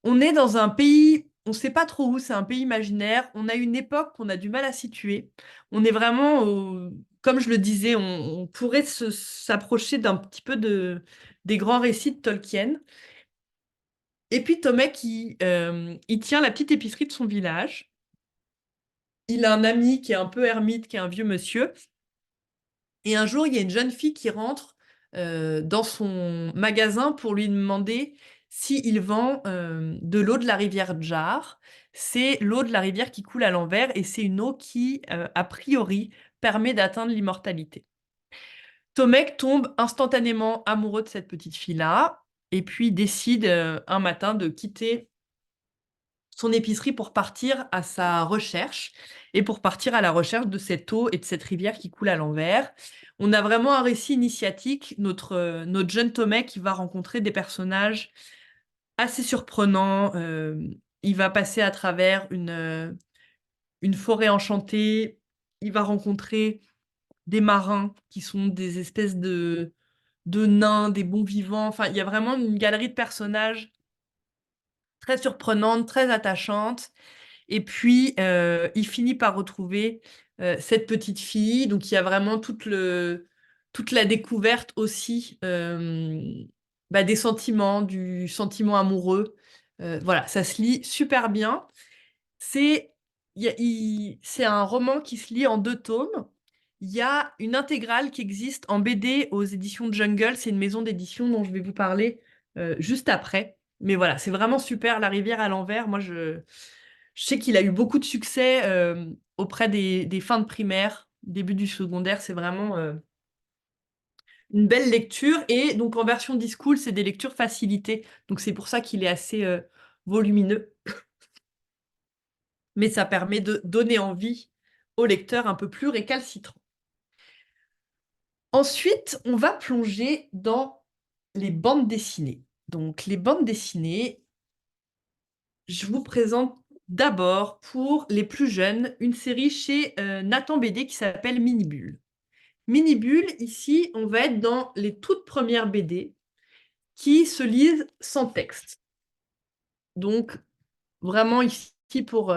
On est dans un pays, on ne sait pas trop où, c'est un pays imaginaire. On a une époque qu'on a du mal à situer. On est vraiment, comme je le disais, on pourrait s'approcher d'un petit peu des grands récits de Tolkien. Et puis Tomek, il tient la petite épicerie de son village. Il a un ami qui est un peu ermite, qui est un vieux monsieur. Et un jour, il y a une jeune fille qui rentre dans son magasin pour lui demander s'il vend de l'eau de la rivière Jar. C'est l'eau de la rivière qui coule à l'envers et c'est une eau qui, a priori, permet d'atteindre l'immortalité. Tomek tombe instantanément amoureux de cette petite fille-là et puis décide un matin de quitter son épicerie pour partir à sa recherche et pour partir à la recherche de cette eau et de cette rivière qui coule à l'envers. On a vraiment un récit initiatique. Notre jeune Tomé qui va rencontrer des personnages assez surprenants. Il va passer à travers une forêt enchantée. Il va rencontrer des marins qui sont des espèces de nains, des bons vivants. Enfin, il y a vraiment une galerie de personnages très surprenante, très attachante. Et puis, il finit par retrouver cette petite fille. Donc, il y a vraiment toute la découverte aussi des sentiments, du sentiment amoureux. Voilà, ça se lit super bien. C'est c'est un roman qui se lit en 2 tomes. Il y a une intégrale qui existe en BD aux éditions Jungle. C'est une maison d'édition dont je vais vous parler juste après. Mais voilà, c'est vraiment super, La rivière à l'envers. Moi, je sais qu'il a eu beaucoup de succès auprès des fins de primaire, début du secondaire. C'est vraiment une belle lecture. Et donc, en version Discool, c'est des lectures facilitées. Donc, c'est pour ça qu'il est assez volumineux. Mais ça permet de donner envie au lecteur un peu plus récalcitrant. Ensuite, on va plonger dans les bandes dessinées. Donc, les bandes dessinées, je vous présente d'abord, pour les plus jeunes, une série chez Nathan BD qui s'appelle Mini-Bulle. Mini-Bulle, ici, on va être dans les toutes premières BD qui se lisent sans texte. Donc, vraiment ici pour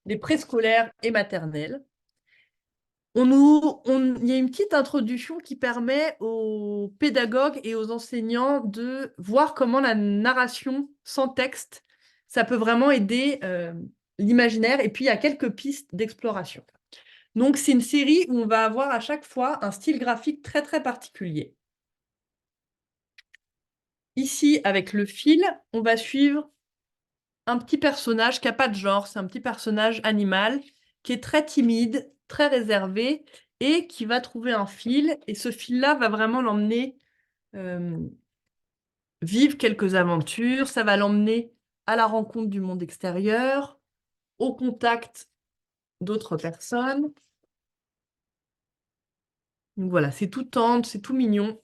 les préscolaires et maternelles. Il y a une petite introduction qui permet aux pédagogues et aux enseignants de voir comment la narration sans texte, ça peut vraiment aider l'imaginaire. Et puis, il y a quelques pistes d'exploration. Donc, c'est une série où on va avoir à chaque fois un style graphique très, très particulier. Ici, avec le fil, on va suivre un petit personnage qui n'a pas de genre. C'est un petit personnage animal qui est très timide, très réservé et qui va trouver un fil. Et ce fil-là va vraiment l'emmener vivre quelques aventures. Ça va l'emmener à la rencontre du monde extérieur, au contact d'autres personnes. Donc voilà, c'est tout tendre, c'est tout mignon.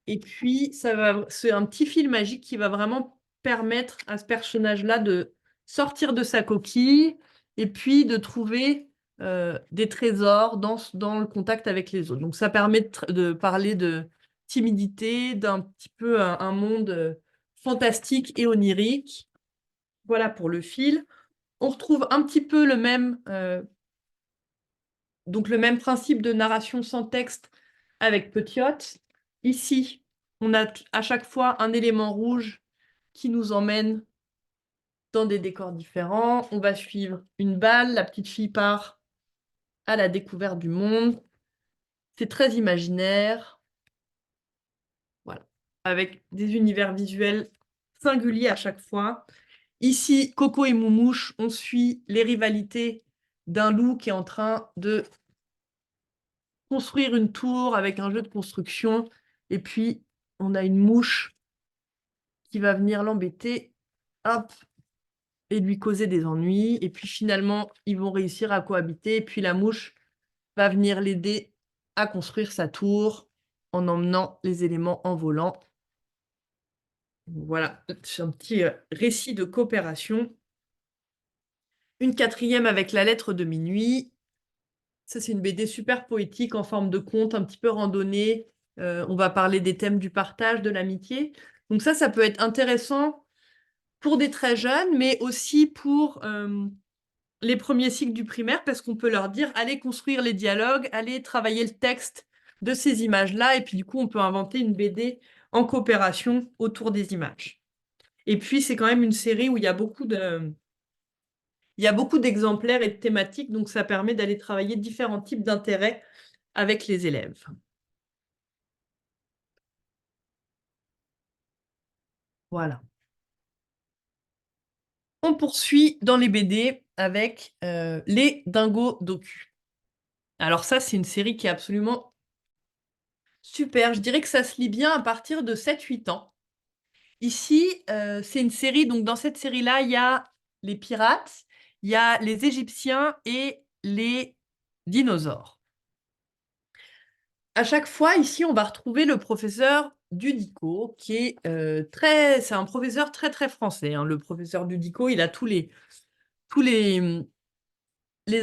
Et puis, c'est un petit fil magique qui va vraiment permettre à ce personnage-là de sortir de sa coquille et puis de trouver des trésors dans le contact avec les autres. Donc, ça permet de parler de timidité, d'un petit peu un monde fantastique et onirique. Voilà pour le fil. On retrouve un petit peu donc le même principe de narration sans texte avec Petiote. Ici, on a à chaque fois un élément rouge qui nous emmène dans des décors différents. On va suivre une balle, la petite fille part à la découverte du monde. C'est très imaginaire. Voilà. Avec des univers visuels singuliers à chaque fois. Ici, Coco et Moumouche, on suit les rivalités d'un loup qui est en train de construire une tour avec un jeu de construction. Et puis, on a une mouche qui va venir l'embêter, hop, et lui causer des ennuis. Et puis, finalement, ils vont réussir à cohabiter. Et puis, la mouche va venir l'aider à construire sa tour en emmenant les éléments en volant. Voilà, c'est un petit récit de coopération. Une quatrième avec la lettre de minuit. Ça, c'est une BD super poétique en forme de conte, un petit peu randonnée. On va parler des thèmes du partage, de l'amitié. Donc ça peut être intéressant pour des très jeunes, mais aussi pour les premiers cycles du primaire, parce qu'on peut leur dire, allez construire les dialogues, allez travailler le texte de ces images-là, et puis du coup, on peut inventer une BD en coopération autour des images. Et puis, c'est quand même une série où il y a beaucoup d'exemplaires et de thématiques, donc ça permet d'aller travailler différents types d'intérêts avec les élèves. Voilà. On poursuit dans les BD avec les Dingos Docu. Alors ça, c'est une série qui est absolument super. Je dirais que ça se lit bien à partir de 7-8 ans. Ici, c'est une série, donc dans cette série-là, il y a les pirates, il y a les Égyptiens et les dinosaures. À chaque fois, ici, on va retrouver le professeur Dudico, qui est c'est un professeur très très français, hein. Le professeur Dudico, il a tous les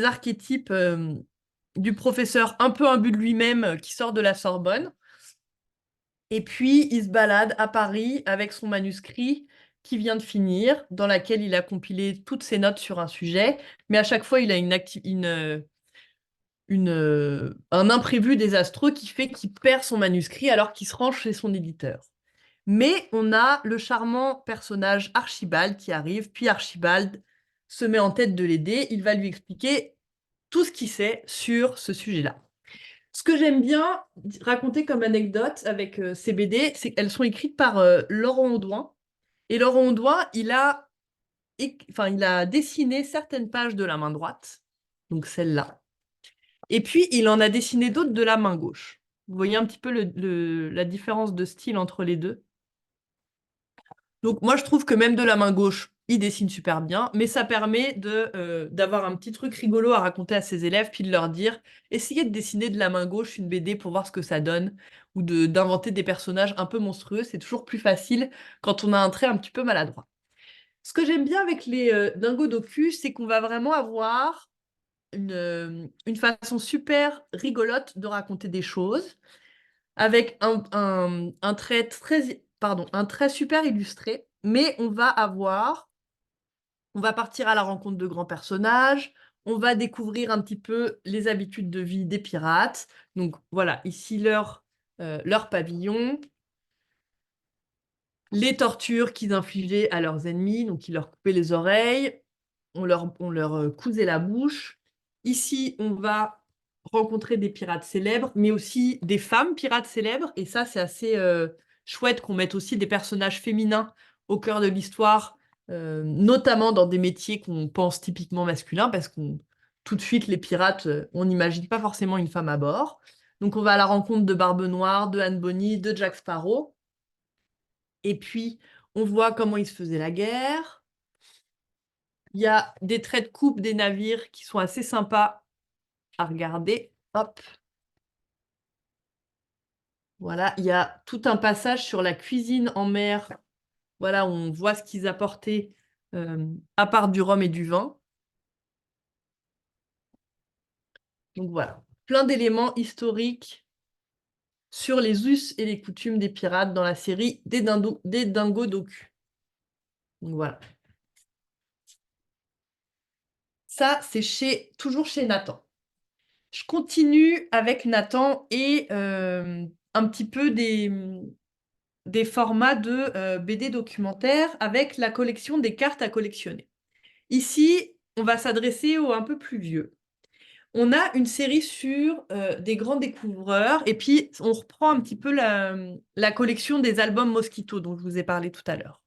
archétypes du professeur un peu imbu de lui-même qui sort de la Sorbonne. Et puis, il se balade à Paris avec son manuscrit qui vient de finir, dans lequel il a compilé toutes ses notes sur un sujet. Mais à chaque fois, il a un imprévu désastreux qui fait qu'il perd son manuscrit alors qu'il se range chez son éditeur. Mais on a le charmant personnage Archibald qui arrive, puis Archibald se met en tête de l'aider. Il va lui expliquer tout ce qu'il sait sur ce sujet-là. Ce que j'aime bien raconter comme anecdote avec ces BD, c'est qu'elles sont écrites par Laurent Audouin, Et Laurent Audouin, il a dessiné certaines pages de la main droite, donc celle-là. Et puis, il en a dessiné d'autres de la main gauche. Vous voyez un petit peu la différence de style entre les deux. Donc, moi, je trouve que même de la main gauche, il dessine super bien, mais ça permet d'avoir un petit truc rigolo à raconter à ses élèves, puis de leur dire, essayez de dessiner de la main gauche une BD pour voir ce que ça donne, ou d'inventer des personnages un peu monstrueux. C'est toujours plus facile quand on a un trait un petit peu maladroit. Ce que j'aime bien avec les Dingo Docu, c'est qu'on va vraiment avoir une façon super rigolote de raconter des choses, avec un trait un trait super illustré, mais on va partir à la rencontre de grands personnages, on va découvrir un petit peu les habitudes de vie des pirates. Donc voilà, ici leur pavillon, les tortures qu'ils infligeaient à leurs ennemis, donc ils leur coupaient les oreilles, on leur cousait la bouche. Ici, on va rencontrer des pirates célèbres, mais aussi des femmes pirates célèbres. Et ça, c'est assez chouette qu'on mette aussi des personnages féminins au cœur de l'histoire, notamment dans des métiers qu'on pense typiquement masculins, parce qu'on tout de suite, les pirates, on n'imagine pas forcément une femme à bord. Donc, on va à la rencontre de Barbe Noire, de Anne Bonny, de Jack Sparrow. Et puis, on voit comment ils se faisaient la guerre. Il y a des traits de coupe des navires qui sont assez sympas à regarder. Hop, voilà, il y a tout un passage sur la cuisine en mer. Voilà, on voit ce qu'ils apportaient à part du rhum et du vin. Donc voilà, plein d'éléments historiques sur les us et les coutumes des pirates dans la série des Dingo Docu. Donc voilà. Ça, c'est toujours chez Nathan. Je continue avec Nathan et un petit peu des formats de BD documentaire avec la collection des cartes à collectionner. Ici, on va s'adresser aux un peu plus vieux. On a une série sur des grands découvreurs et puis on reprend un petit peu la collection des albums Mosquito dont je vous ai parlé tout à l'heure.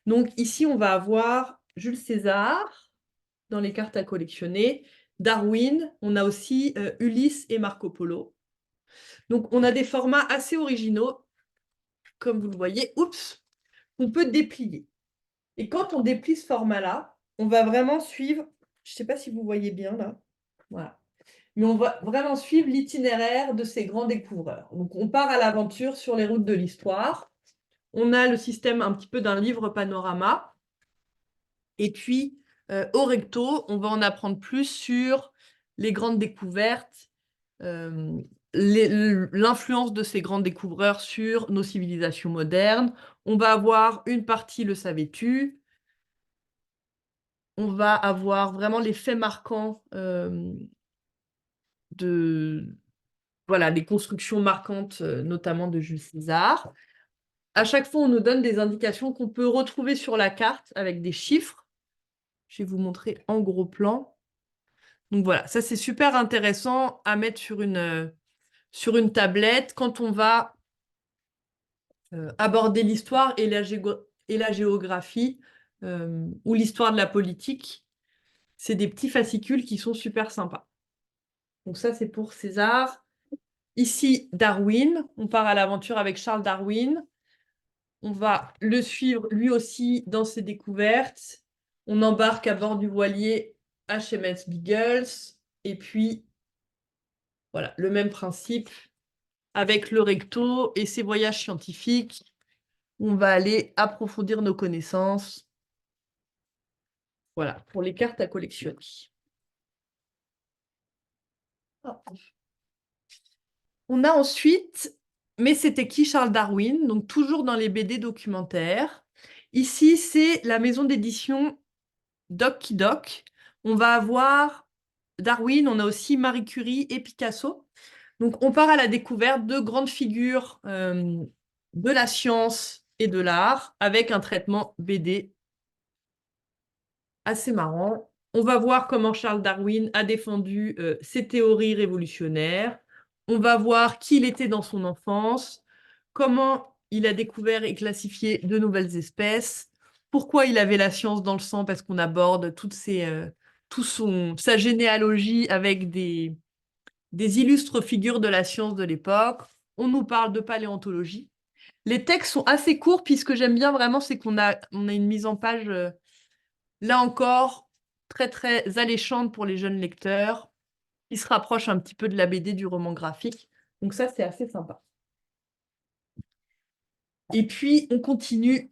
Donc ici, on va avoir Jules César dans les cartes à collectionner, Darwin, on a aussi Ulysse et Marco Polo. Donc on a des formats assez originaux, comme vous le voyez, on peut déplier. Et quand on déplie ce format-là, on va vraiment suivre, je ne sais pas si vous voyez bien là, voilà, mais on va vraiment suivre l'itinéraire de ces grands découvreurs. Donc on part à l'aventure sur les routes de l'histoire. On a le système un petit peu d'un livre panorama. Et puis, au recto, on va en apprendre plus sur les grandes découvertes, euh, l'influence de ces grands découvreurs sur nos civilisations modernes. On va avoir une partie, le savais-tu? On va avoir vraiment les faits marquants de, voilà, les constructions marquantes, notamment de Jules César. À chaque fois, on nous donne des indications qu'on peut retrouver sur la carte avec des chiffres. Je vais vous montrer en gros plan. Donc voilà, ça c'est super intéressant à mettre sur une tablette quand on va aborder l'histoire et la géographie ou l'histoire de la politique. C'est des petits fascicules qui sont super sympas. Donc ça c'est pour César. Ici, Darwin. On part à l'aventure avec Charles Darwin. On va le suivre lui aussi dans ses découvertes. On embarque à bord du voilier HMS Beagles. Et puis, voilà, le même principe avec le recto et ses voyages scientifiques. On va aller approfondir nos connaissances. Voilà, pour les cartes à collectionner. On a ensuite, mais c'était qui Charles Darwin, donc toujours dans les BD documentaires. Ici, c'est la maison d'édition Doc Doc. On va avoir Darwin, on a aussi Marie Curie et Picasso. Donc, on part à la découverte de grandes figures de la science et de l'art avec un traitement BD assez marrant. On va voir comment Charles Darwin a défendu ses théories révolutionnaires. On va voir qui il était dans son enfance, comment il a découvert et classifié de nouvelles espèces. pourquoi il avait la science dans le sang, parce qu'on aborde sa généalogie avec des illustres figures de la science de l'époque. On nous parle de paléontologie. Les textes sont assez courts, puis ce que j'aime bien vraiment, c'est qu'on a une mise en page, là encore, très très alléchante pour les jeunes lecteurs, qui se rapproche un petit peu de la BD, du roman graphique. Donc ça, c'est assez sympa. Et puis, on continue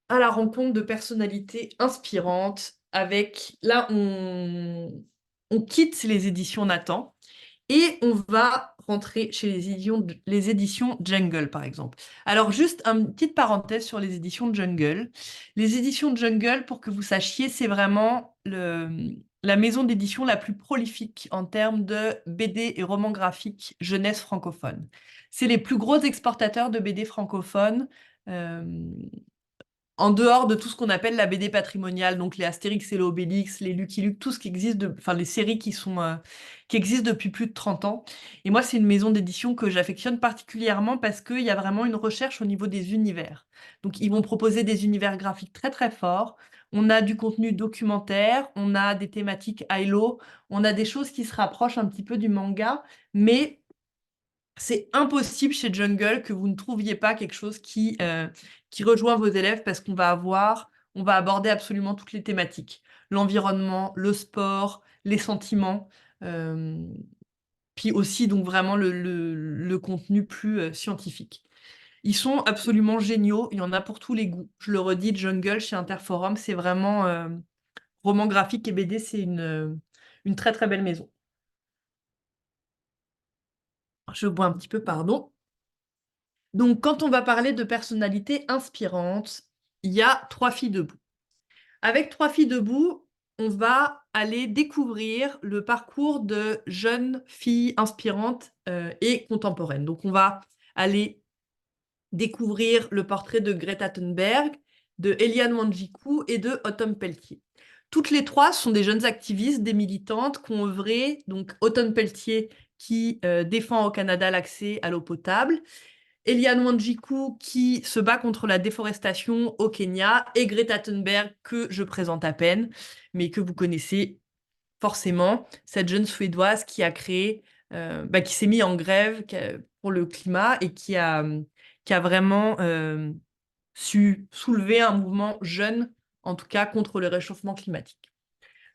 à la rencontre de personnalités inspirantes avec, là, on quitte les éditions Nathan et on va rentrer chez les éditions Jungle, par exemple. Alors, juste une petite parenthèse sur les éditions Jungle. Les éditions Jungle, pour que vous sachiez, c'est vraiment la maison d'édition la plus prolifique en termes de BD et romans graphiques jeunesse francophone. C'est les plus gros exportateurs de BD francophones. euh, en dehors de tout ce qu'on appelle la BD patrimoniale, donc les Astérix et les Obélix, les Lucky Luke, tout ce qui existe, enfin les séries qui existent depuis plus de 30 ans. Et moi, c'est une maison d'édition que j'affectionne particulièrement parce qu'il y a vraiment une recherche au niveau des univers. Donc, ils vont proposer des univers graphiques très très forts. On a du contenu documentaire, on a des thématiques high-low, on a des choses qui se rapprochent un petit peu du manga, mais c'est impossible chez Jungle que vous ne trouviez pas quelque chose qui rejoint vos élèves parce on va aborder absolument toutes les thématiques. L'environnement, le sport, les sentiments, euh, puis aussi donc vraiment le contenu plus scientifique. Ils sont absolument géniaux, il y en a pour tous les goûts. Je le redis, Jungle chez Interforum, c'est vraiment roman graphique et BD, c'est une très très belle maison. Je bois un petit peu, pardon. Donc, quand on va parler de personnalités inspirantes, il y a Trois filles debout. Avec Trois filles debout, on va aller découvrir le parcours de jeunes filles inspirantes et contemporaines. Donc, on va aller découvrir le portrait de Greta Thunberg, de Eliane Wanjiku et de Autumn Pelletier. Toutes les trois sont des jeunes activistes, des militantes qui ont œuvré. Donc, Autumn Pelletier qui défend au Canada l'accès à l'eau potable, Eliane Wanjiku qui se bat contre la déforestation au Kenya et Greta Thunberg que je présente à peine, mais que vous connaissez forcément, cette jeune Suédoise qui a créé, qui s'est mise en grève pour le climat et qui a vraiment su soulever un mouvement jeune, en tout cas contre le réchauffement climatique.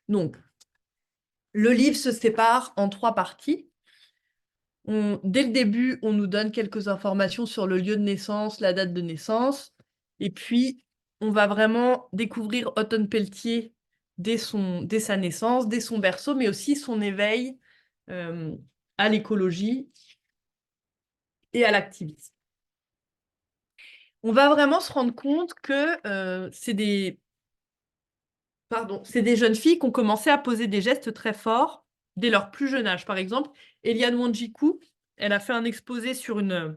Donc, le livre se sépare en trois parties. Dès le début, on nous donne quelques informations sur le lieu de naissance, la date de naissance, et puis on va vraiment découvrir Autumn Pelletier dès sa naissance, dès son berceau, mais aussi son éveil euh, à l'écologie et à l'activisme. On va vraiment se rendre compte que c'est des jeunes filles qui ont commencé à poser des gestes très forts dès leur plus jeune âge. Par exemple, Eliane Wanjiku, elle a fait un exposé sur une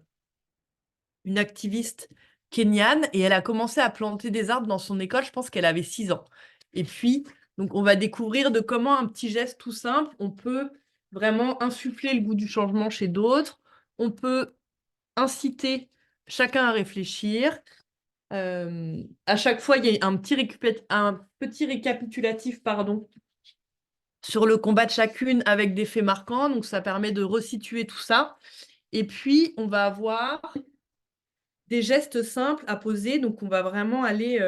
activiste kenyane et elle a commencé à planter des arbres dans son école, je pense qu'elle avait 6 ans. Et puis, donc, on va découvrir de comment un petit geste tout simple, on peut vraiment insuffler le goût du changement chez d'autres, on peut inciter chacun à réfléchir. À chaque fois, il y a un petit récapitulatif, pardon, sur le combat de chacune avec des faits marquants, donc ça permet de resituer tout ça. Et puis, on va avoir des gestes simples à poser. Donc, on va vraiment aller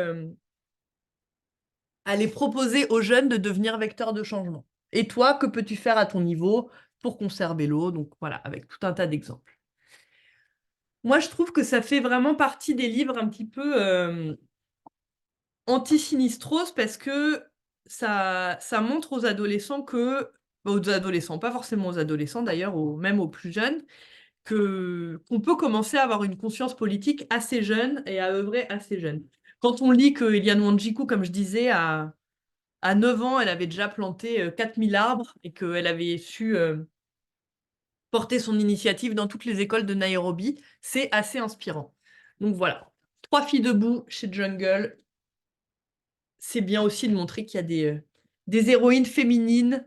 proposer aux jeunes de devenir vecteurs de changement. Et toi, que peux-tu faire à ton niveau pour conserver l'eau? Donc, voilà, avec tout un tas d'exemples. Moi, je trouve que ça fait vraiment partie des livres un petit peu anti-sinistros parce que ça montre aux adolescents aux adolescents, pas forcément aux adolescents d'ailleurs, même aux plus jeunes, qu'on peut commencer à avoir une conscience politique assez jeune et à œuvrer assez jeune. Quand on lit que Eliane Wanjiku, comme je disais, à 9 ans, elle avait déjà planté 4000 arbres et qu'elle avait su porter son initiative dans toutes les écoles de Nairobi, c'est assez inspirant. Donc voilà, Trois filles debout chez Jungle, c'est bien aussi de montrer qu'il y a des héroïnes féminines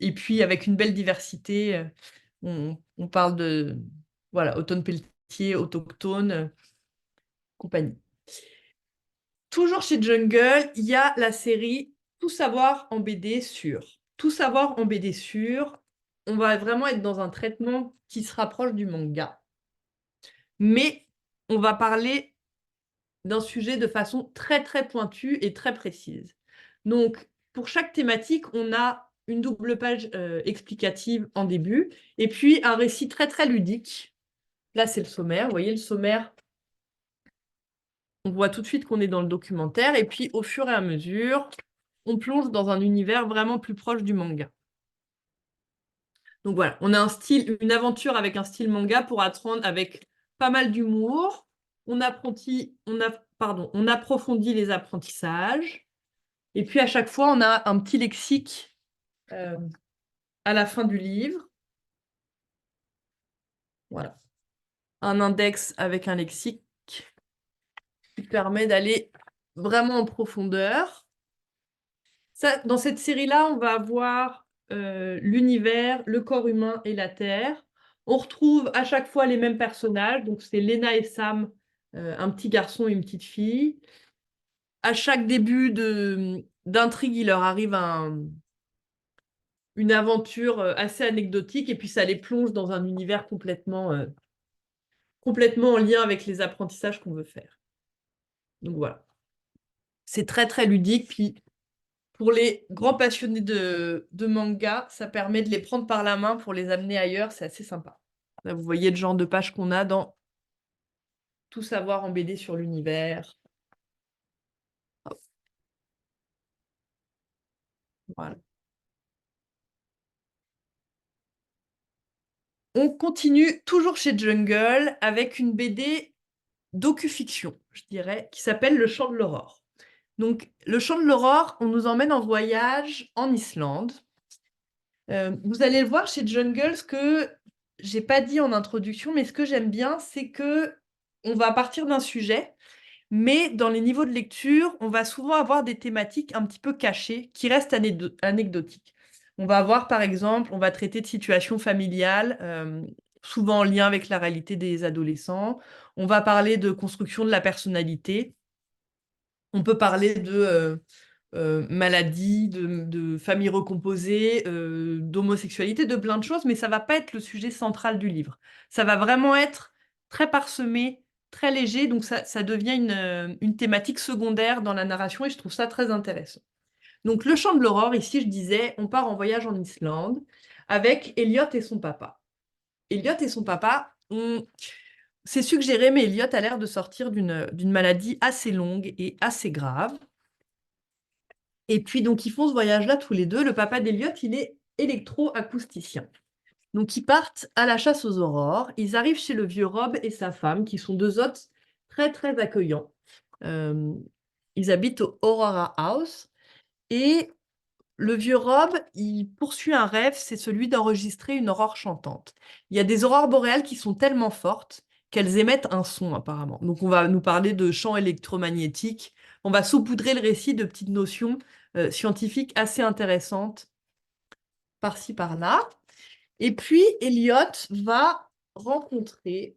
et puis avec une belle diversité. On parle de voilà, Automne Pelletier, autochtone, compagnie. Toujours chez Jungle, il y a la série Tout savoir en BD sur. Tout savoir en BD sur, on va vraiment être dans un traitement qui se rapproche du manga. Mais on va parler d'un sujet de façon très très pointue et très précise. Donc, pour chaque thématique, on a une double page explicative en début, et puis un récit très très ludique. Là, c'est le sommaire. Vous voyez le sommaire, on voit tout de suite qu'on est dans le documentaire, et puis au fur et à mesure, on plonge dans un univers vraiment plus proche du manga. Donc voilà, on a un style, une aventure avec un style manga pour apprendre avec pas mal d'humour. On approfondit les apprentissages. Et puis à chaque fois, on a un petit lexique euh, à la fin du livre. Voilà. Un index avec un lexique qui permet d'aller vraiment en profondeur. Ça, dans cette série-là, on va avoir l'univers, le corps humain et la Terre. On retrouve à chaque fois les mêmes personnages. Donc, c'est Lena et Sam, un petit garçon et une petite fille. À chaque début d'intrigue, il leur arrive une aventure assez anecdotique et puis ça les plonge dans un univers complètement en lien avec les apprentissages qu'on veut faire. Donc voilà. C'est très très ludique. Puis pour les grands passionnés de manga, ça permet de les prendre par la main pour les amener ailleurs. C'est assez sympa. Là, vous voyez le genre de page qu'on a dans Tout savoir en BD sur l'univers. Hop, voilà. On continue toujours chez Jungle avec une BD docu-fiction, je dirais, qui s'appelle Le Chant de l'Aurore. Donc, Le Chant de l'Aurore, on nous emmène en voyage en Islande. Vous allez le voir chez Jungle, ce que j'ai pas dit en introduction, mais ce que j'aime bien, c'est que on va partir d'un sujet, mais dans les niveaux de lecture, on va souvent avoir des thématiques un petit peu cachées qui restent anecdotiques. On va avoir, par exemple, on va traiter de situations familiales, souvent en lien avec la réalité des adolescents. On va parler de construction de la personnalité. On peut parler de maladie, de famille recomposée, d'homosexualité, de plein de choses, mais ça va pas être le sujet central du livre. Ça va vraiment être très parsemé, très léger, donc ça devient une thématique secondaire dans la narration et je trouve ça très intéressant. Donc le chant de l'aurore, ici je disais, on part en voyage en Islande avec Elliot et son papa. Elliot et son papa, c'est suggéré, mais Elliot a l'air de sortir d'une maladie assez longue et assez grave. Et puis, donc, ils font ce voyage-là tous les deux. Le papa d'Eliott, il est électro-acousticien. Donc, ils partent à la chasse aux aurores. Ils arrivent chez le vieux Rob et sa femme, qui sont deux hôtes très, très accueillants. Euh, Ils habitent au Aurora House. Et le vieux Rob, il poursuit un rêve, c'est celui d'enregistrer une aurore chantante. Il y a des aurores boréales qui sont tellement fortes qu'elles émettent un son, apparemment. Donc, on va nous parler de champs électromagnétiques. On va saupoudrer le récit de petites notions scientifiques assez intéressantes par-ci, par-là. Et puis, Elliot va rencontrer...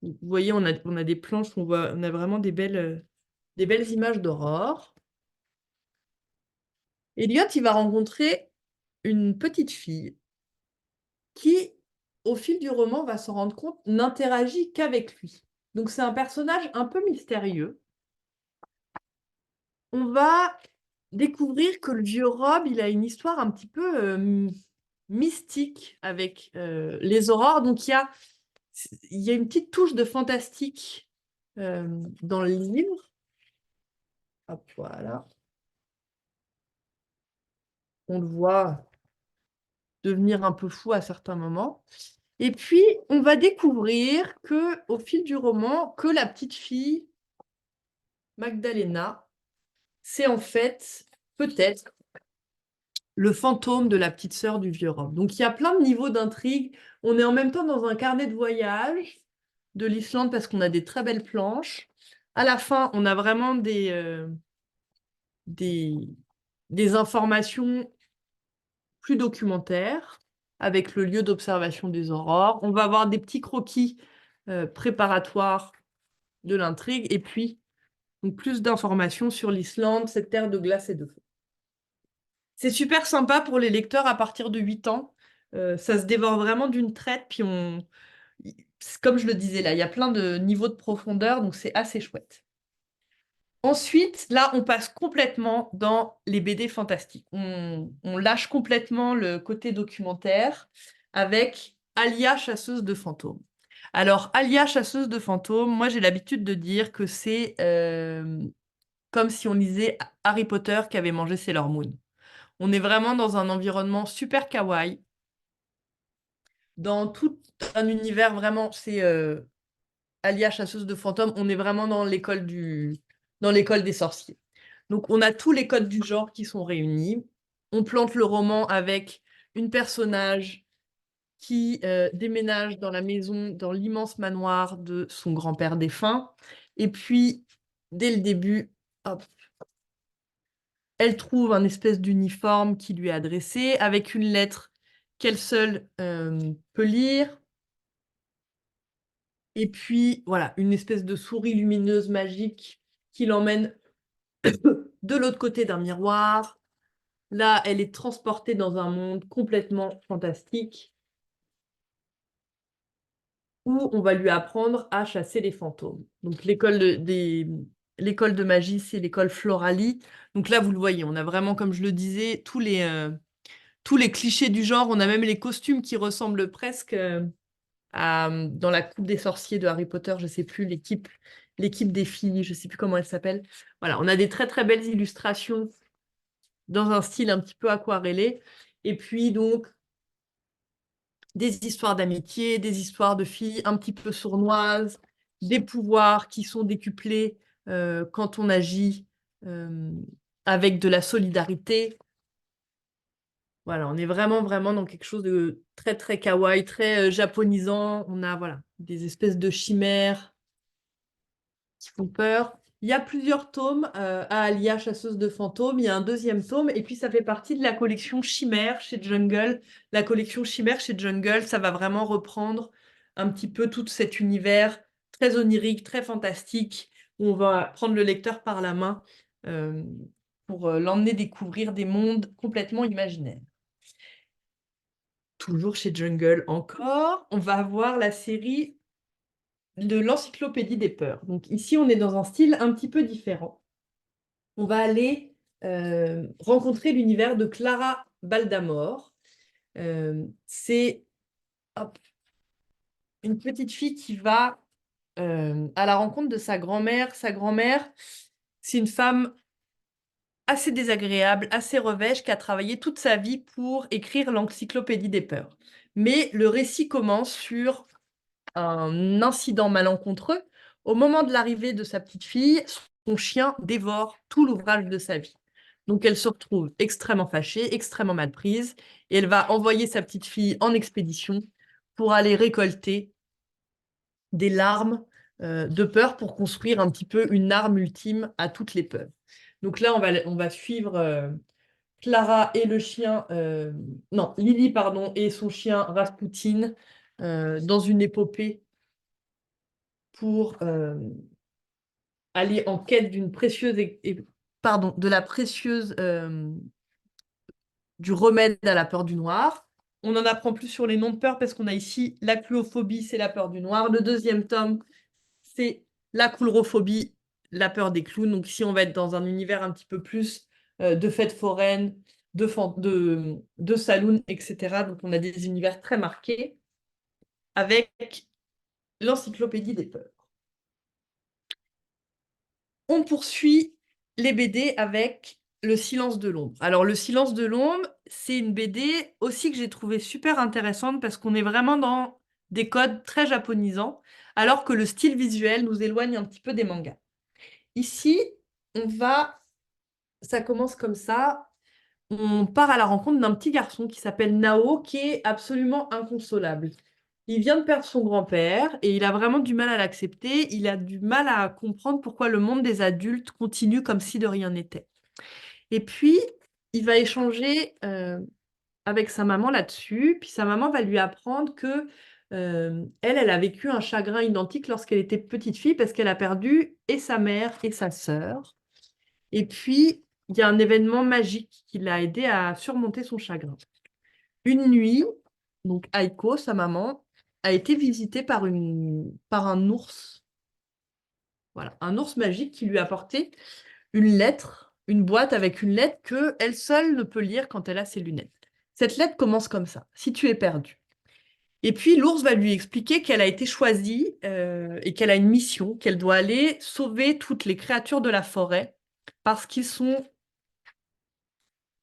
Vous voyez, on a des planches, on a vraiment des belles images d'aurore. Elliot, il va rencontrer une petite fille qui, au fil du roman, va se rendre compte, n'interagit qu'avec lui. Donc c'est un personnage un peu mystérieux. On va découvrir que le vieux Rob, il a une histoire un petit peu mystique avec les aurores. Donc il y a une petite touche de fantastique dans le livre. Hop, voilà. On le voit devenir un peu fou à certains moments. Et puis, on va découvrir que, au fil du roman, que la petite fille, Magdalena, c'est en fait peut-être le fantôme de la petite sœur du vieux Rob. Donc, il y a plein de niveaux d'intrigue. On est en même temps dans un carnet de voyage de l'Islande parce qu'on a des très belles planches. À la fin, on a vraiment des, des informations plus documentaires avec le lieu d'observation des aurores. On va avoir des petits croquis préparatoires de l'intrigue. Et puis, Donc, plus d'informations sur l'Islande, cette terre de glace et de feu. C'est super sympa pour les lecteurs à partir de 8 ans. Ça se dévore vraiment d'une traite. Puis comme je le disais là, il y a plein de niveaux de profondeur, donc c'est assez chouette. Ensuite, là, on passe complètement dans les BD fantastiques. On lâche complètement le côté documentaire avec Alia, chasseuse de fantômes. Alors, Alia, chasseuse de fantômes, moi j'ai l'habitude de dire que c'est comme si on lisait Harry Potter qui avait mangé Sailor Moon. On est vraiment dans un environnement super kawaii, dans tout un univers vraiment, c'est Alia, chasseuse de fantômes, on est vraiment dans l'école des sorciers. Donc on a tous les codes du genre qui sont réunis. On plante le roman avec une personnage qui déménage dans la maison, dans l'immense manoir de son grand-père défunt. Et puis, dès le début, hop, elle trouve un espèce d'uniforme qui lui est adressé avec une lettre qu'elle seule peut lire. Et puis, voilà, une espèce de souris lumineuse magique qui l'emmène de l'autre côté d'un miroir. Là, elle est transportée dans un monde complètement fantastique où on va lui apprendre à chasser les fantômes. Donc, l'école de magie, c'est l'école Floralie. Donc là, vous le voyez, on a vraiment, comme je le disais, tous les clichés du genre. On a même les costumes qui ressemblent presque dans la coupe des sorciers de Harry Potter, je ne sais plus, l'équipe des filles, je ne sais plus comment elle s'appelle. Voilà, on a des très très belles illustrations dans un style un petit peu aquarellé. Et puis donc, des histoires d'amitié, des histoires de filles un petit peu sournoises, des pouvoirs qui sont décuplés quand on agit euh, avec de la solidarité. Voilà, on est vraiment, vraiment dans quelque chose de très, très kawaii, très japonisant. On a, voilà, des espèces de chimères qui font peur. Il y a plusieurs tomes à Alia, chasseuse de fantômes. Il y a un deuxième tome. Et puis, ça fait partie de la collection Chimère chez Jungle. La collection Chimère chez Jungle, ça va vraiment reprendre un petit peu tout cet univers très onirique, très fantastique, où on va prendre le lecteur par la main euh, pour l'emmener découvrir des mondes complètement imaginaires. Toujours chez Jungle encore, on va avoir la série de l'Encyclopédie des peurs. Donc ici, on est dans un style un petit peu différent. On va aller rencontrer l'univers de Clara Baldamore. C'est une petite fille qui va à la rencontre de sa grand-mère. Sa grand-mère, c'est une femme assez désagréable, assez revêche, qui a travaillé toute sa vie pour écrire l'Encyclopédie des peurs. Mais le récit commence sur un incident malencontreux. Au moment de l'arrivée de sa petite fille, son chien dévore tout l'ouvrage de sa vie. Donc elle se retrouve extrêmement fâchée, extrêmement mal prise, et elle va envoyer sa petite fille en expédition pour aller récolter des larmes de peur pour construire un petit peu une arme ultime à toutes les peurs. Donc là, on va suivre Clara et le chien, non, Lily, pardon, et son chien Rasputin dans une épopée pour aller en quête d'une précieuse pardon, de la précieuse du remède à la peur du noir. On en apprend plus sur les noms de peur parce qu'on a ici la cluophobie, c'est la peur du noir. Le deuxième tome, c'est la coulrophobie, la peur des clowns. Donc ici, on va être dans un univers un petit peu plus de fêtes foraines, de saloons, etc. Donc on a des univers très marqués avec l'encyclopédie des peurs. On poursuit les BD avec Le silence de l'ombre. Alors, Le silence de l'ombre, c'est une BD aussi que j'ai trouvée super intéressante parce qu'on est vraiment dans des codes très japonisants, alors que le style visuel nous éloigne un petit peu des mangas. Ici, ça commence comme ça. On part à la rencontre d'un petit garçon qui s'appelle Nao, qui est absolument inconsolable. Il vient de perdre son grand-père et il a vraiment du mal à l'accepter. Il a du mal à comprendre pourquoi le monde des adultes continue comme si de rien n'était. Et puis, il va échanger avec sa maman là-dessus. Puis sa maman va lui apprendre que elle a vécu un chagrin identique lorsqu'elle était petite fille parce qu'elle a perdu et sa mère et sa sœur. Et puis, il y a un événement magique qui l'a aidé à surmonter son chagrin. Une nuit, donc Aiko, sa maman, a été visitée par un ours. Voilà, un ours magique qui lui a apporté une lettre, une boîte avec une lettre que elle seule ne peut lire quand elle a ses lunettes. Cette lettre commence comme ça: si tu es perdu. Et puis l'ours va lui expliquer qu'elle a été choisie et qu'elle a une mission, qu'elle doit aller sauver toutes les créatures de la forêt parce qu'ils sont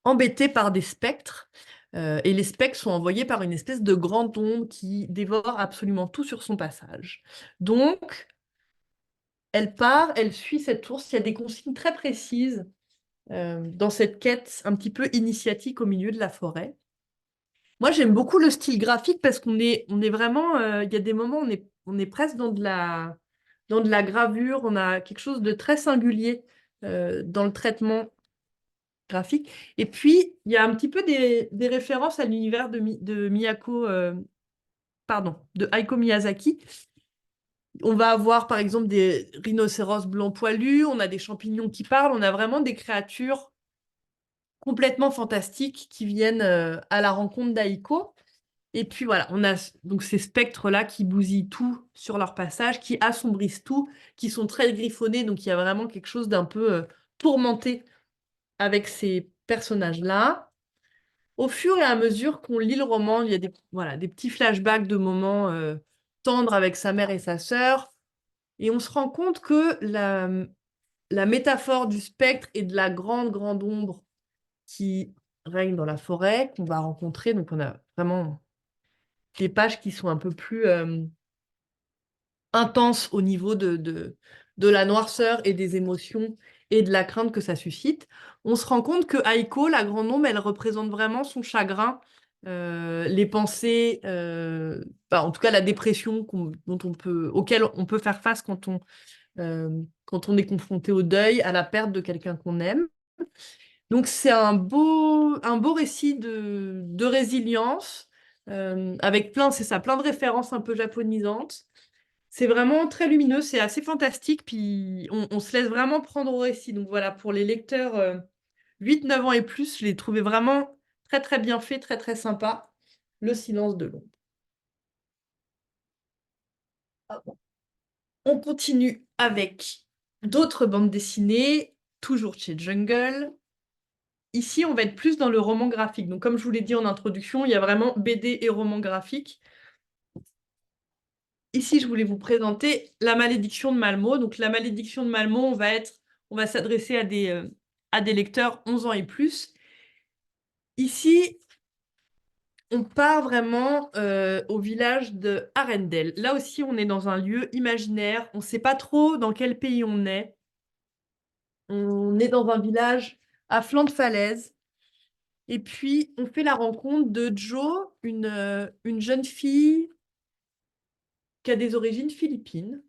embêtés par des spectres. Et les spectres sont envoyés par une espèce de grande ombre qui dévore absolument tout sur son passage. Donc, elle part, elle suit cet ours. Il y a des consignes très précises dans cette quête un petit peu initiatique au milieu de la forêt. Moi, j'aime beaucoup le style graphique parce on est vraiment, il y a des moments où on est presque dans de la gravure, on a quelque chose de très singulier dans le traitement graphique. Et puis, il y a un petit peu des références à l'univers de Miyako, pardon, de Hayao Miyazaki. On va avoir par exemple des rhinocéros blancs poilus, on a des champignons qui parlent, on a vraiment des créatures complètement fantastiques qui viennent à la rencontre d'Aiko. Et puis voilà, on a donc ces spectres-là qui bousillent tout sur leur passage, qui assombrissent tout, qui sont très griffonnés. Donc il y a vraiment quelque chose d'un peu tourmenté avec ces personnages-là. Au fur et à mesure qu'on lit le roman, il y a voilà, des petits flashbacks de moments tendres avec sa mère et sa sœur. Et on se rend compte que la métaphore du spectre et de la grande, grande ombre qui règne dans la forêt, qu'on va rencontrer, donc on a vraiment des pages qui sont un peu plus intenses au niveau de la noirceur et des émotions et de la crainte que ça suscite. On se rend compte que Aiko, la grande ombre, elle représente vraiment son chagrin, les pensées, en tout cas la dépression auquel on peut faire face quand on est confronté au deuil, à la perte de quelqu'un qu'on aime. Donc c'est un beau récit de résilience, avec c'est ça, plein de références un peu japonisantes. C'est vraiment très lumineux, c'est assez fantastique, puis on se laisse vraiment prendre au récit. Donc voilà, pour les lecteurs 8-9 ans et plus, je l'ai trouvé vraiment très très bien fait, très très sympa. Le silence de l'ombre. On continue avec d'autres bandes dessinées, toujours chez Jungle. Ici, on va être plus dans le roman graphique. Donc, comme je vous l'ai dit en introduction, il y a vraiment BD et roman graphique. Ici, je voulais vous présenter La Malédiction de Malmo. Donc, La Malédiction de Malmo, on va s'adresser à des lecteurs 11 ans et plus. Ici, on part vraiment au village de Arendelle. Là aussi, on est dans un lieu imaginaire. On ne sait pas trop dans quel pays on est. On est dans un village à flanc de falaise. Et puis, on fait la rencontre de Jo, une jeune fille qui a des origines philippines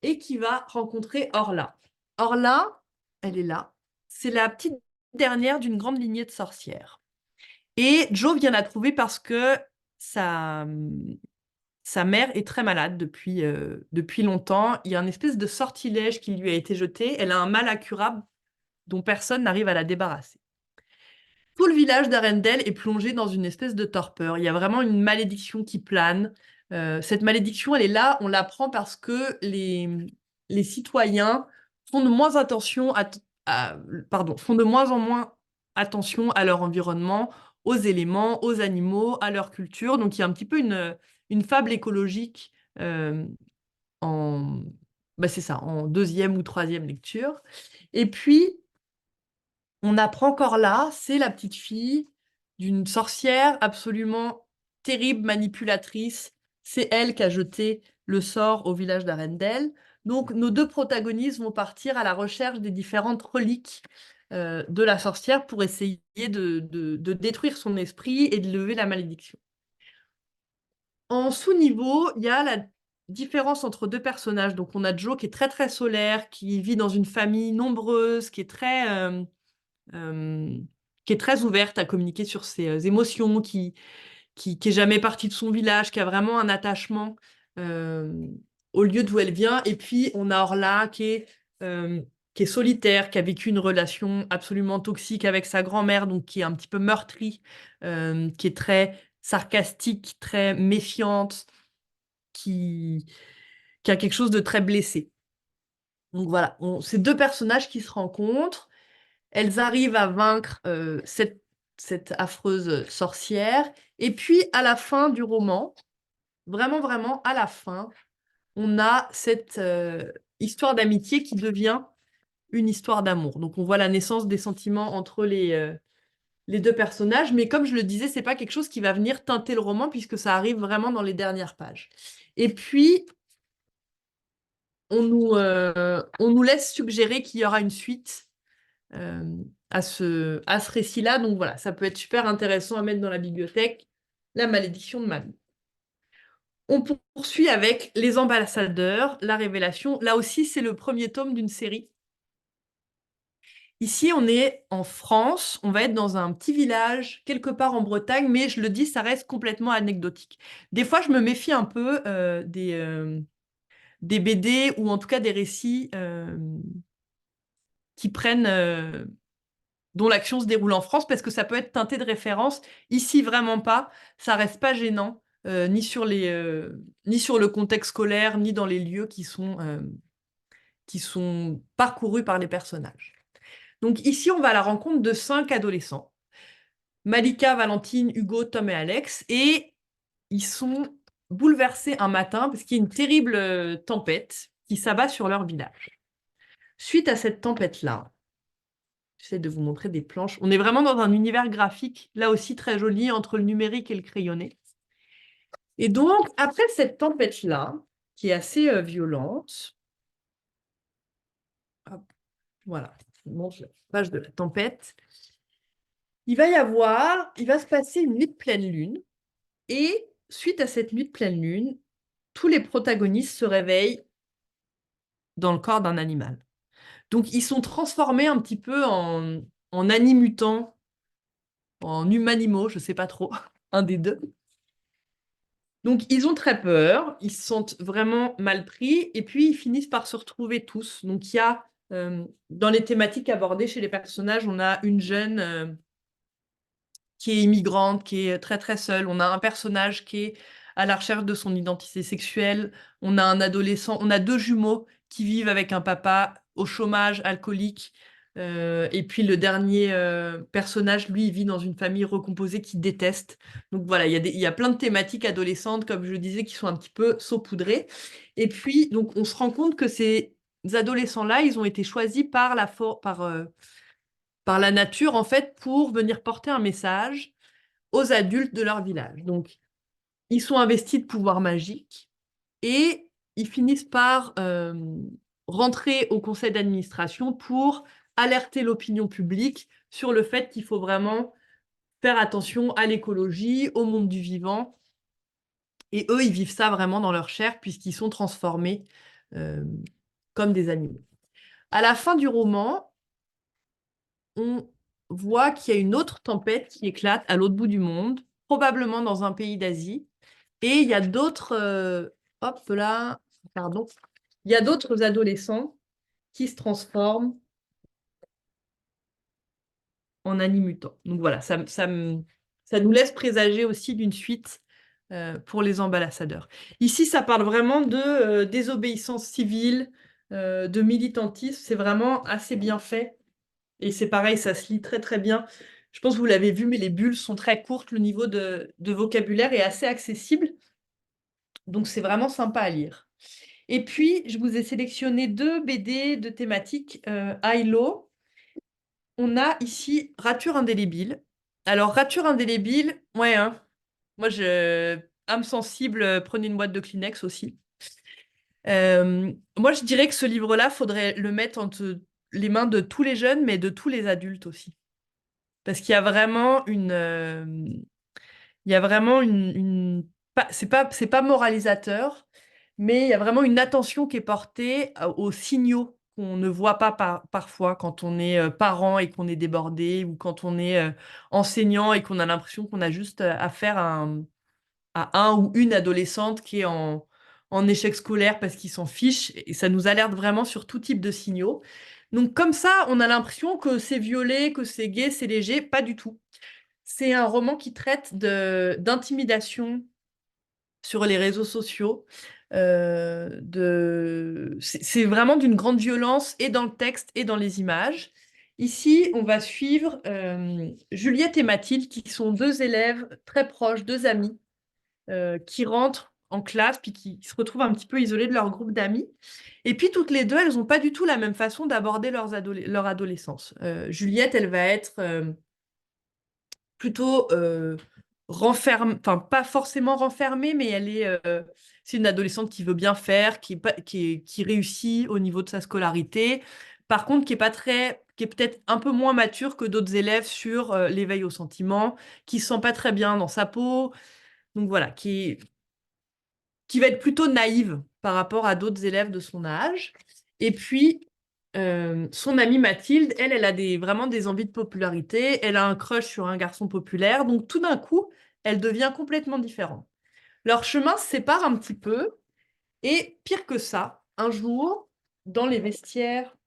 et qui va rencontrer Orla. Orla, elle est là. C'est la petite dernière d'une grande lignée de sorcières. Et Jo vient la trouver parce que sa, sa mère est très malade depuis longtemps. Il y a une espèce de sortilège qui lui a été jeté. Elle a un mal incurable dont personne n'arrive à la débarrasser. Tout le village d'Arendelle est plongé dans une espèce de torpeur. Il y a vraiment une malédiction qui plane. Cette malédiction, elle est là, on l'apprend parce que les citoyens font de moins attention font de moins en moins attention à leur environnement, aux éléments, aux animaux, à leur culture. Donc il y a un petit peu une fable écologique en, c'est ça, en deuxième ou troisième lecture. Et puis, on apprend encore là, c'est la petite fille d'une sorcière absolument terrible, manipulatrice. C'est elle qui a jeté le sort au village d'Arendelle. Donc, nos deux protagonistes vont partir à la recherche des différentes reliques de la sorcière pour essayer de détruire son esprit et de lever la malédiction. En sous-niveau, il y a la différence entre deux personnages. Donc, on a Jo qui est très, très solaire, qui vit dans une famille nombreuse, euh, qui est très ouverte à communiquer sur ses émotions, qui est jamais partie de son village, qui a vraiment un attachement euh, au lieu d'où elle vient. Et puis, on a Orla qui est solitaire, qui a vécu une relation absolument toxique avec sa grand-mère, donc qui est un petit peu meurtrie, qui est très sarcastique, très méfiante, qui, qui a quelque chose de très blessé. Donc voilà, ces deux personnages qui se rencontrent, elles arrivent à vaincre cette affreuse sorcière. Et puis, à la fin du roman, vraiment, vraiment, à la fin, on a cette histoire d'amitié qui devient une histoire d'amour. Donc, on voit la naissance des sentiments entre les deux personnages, mais comme je le disais, c'est pas quelque chose qui va venir teinter le roman puisque ça arrive vraiment dans les dernières pages. Et puis, on nous laisse suggérer qu'il y aura une suite euh, à ce récit-là. Donc voilà, ça peut être super intéressant à mettre dans la bibliothèque. La malédiction de Mamie. On poursuit avec Les Ambassadeurs, La Révélation. Là aussi, c'est le premier tome d'une série. Ici, on est en France, on va être dans un petit village, quelque part en Bretagne, mais je le dis, ça reste complètement anecdotique. Des fois, je me méfie un peu des BD ou en tout cas des récits qui prennent, dont l'action se déroule en France, parce que ça peut être teinté de références. Ici, vraiment pas. Ça reste pas gênant, ni sur le contexte scolaire, ni dans les lieux qui sont parcourus par les personnages. Donc ici, on va à la rencontre de 5 adolescents. Malika, Valentine, Hugo, Tom et Alex. Et ils sont bouleversés un matin parce qu'il y a une terrible tempête qui s'abat sur leur village. Suite à cette tempête-là, j'essaie de vous montrer des planches. On est vraiment dans un univers graphique, là aussi très joli, entre le numérique et le crayonné. Et donc, après cette tempête-là, qui est assez violente, hop, voilà, je vous montre la page de la tempête, il va se passer une nuit de pleine lune. Et suite à cette nuit de pleine lune, tous les protagonistes se réveillent dans le corps d'un animal. Donc, ils sont transformés un petit peu en animutants, en humanimaux, je ne sais pas trop, un des deux. Donc, ils ont très peur, ils se sentent vraiment mal pris, et puis ils finissent par se retrouver tous. Donc, il y a, dans les thématiques abordées chez les personnages, on a une jeune qui est immigrante, qui est très très seule. On a un personnage qui est à la recherche de son identité sexuelle. On a un adolescent, on a deux jumeaux qui vivent avec un papa au chômage, alcoolique. Et puis le dernier personnage, lui, il vit dans une famille recomposée qui déteste. Donc voilà, il y a plein de thématiques adolescentes, comme je disais, qui sont un petit peu saupoudrées. Et puis, donc, on se rend compte que ces adolescents-là, ils ont été choisis par la nature, en fait, pour venir porter un message aux adultes de leur village. Donc, ils sont investis de pouvoirs magiques et ils finissent par rentrer au conseil d'administration pour alerter l'opinion publique sur le fait qu'il faut vraiment faire attention à l'écologie, au monde du vivant. Et eux, ils vivent ça vraiment dans leur chair puisqu'ils sont transformés euh, comme des animaux. À la fin du roman, on voit qu'il y a une autre tempête qui éclate à l'autre bout du monde, probablement dans un pays d'Asie. Et il y a d'autres, hop là, pardon, il y a d'autres adolescents qui se transforment en animutants. Donc voilà, ça nous laisse présager aussi d'une suite pour les ambassadeurs. Ici, ça parle vraiment de désobéissance civile, de militantisme. C'est vraiment assez bien fait. Et c'est pareil, ça se lit très très bien. Je pense que vous l'avez vu, mais les bulles sont très courtes. Le niveau de vocabulaire est assez accessible. Donc c'est vraiment sympa à lire. Et puis, je vous ai sélectionné deux BD de thématiques Ailo. On a ici Rature indélébile. Alors, Rature indélébile, ouais, hein. Moi, âme sensible, prenez une boîte de Kleenex aussi. Moi, je dirais que ce livre-là, faudrait le mettre entre les mains de tous les jeunes, mais de tous les adultes aussi. Parce qu'il y a vraiment il y a vraiment c'est pas moralisateur, mais il y a vraiment une attention qui est portée aux signaux qu'on ne voit pas parfois quand on est parent et qu'on est débordé ou quand on est enseignant et qu'on a l'impression qu'on a juste affaire à un ou une adolescente qui est en échec scolaire parce qu'il s'en fiche. Et ça nous alerte vraiment sur tout type de signaux. Donc comme ça, on a l'impression que c'est violet, que c'est gai, c'est léger. Pas du tout. C'est un roman qui traite d'intimidation sur les réseaux sociaux. C'est vraiment d'une grande violence et dans le texte et dans les images. Ici, on va suivre Juliette et Mathilde, qui sont deux élèves très proches, deux amis, qui rentrent en classe, puis qui se retrouvent un petit peu isolés de leur groupe d'amis. Et puis, toutes les deux, elles n'ont pas du tout la même façon d'aborder leur adolescence. Juliette, elle va être plutôt renfermée, enfin pas forcément renfermée, mais c'est une adolescente qui veut bien faire, qui réussit au niveau de sa scolarité. Par contre, qui est peut-être un peu moins mature que d'autres élèves sur l'éveil aux sentiments, qui se sent pas très bien dans sa peau. Donc voilà, qui va être plutôt naïve par rapport à d'autres élèves de son âge. Et puis, son amie Mathilde, elle a vraiment des envies de popularité. Elle a un crush sur un garçon populaire. Donc, tout d'un coup, elle devient complètement différente. Leur chemin se sépare un petit peu. Et pire que ça, un jour, dans les vestiaires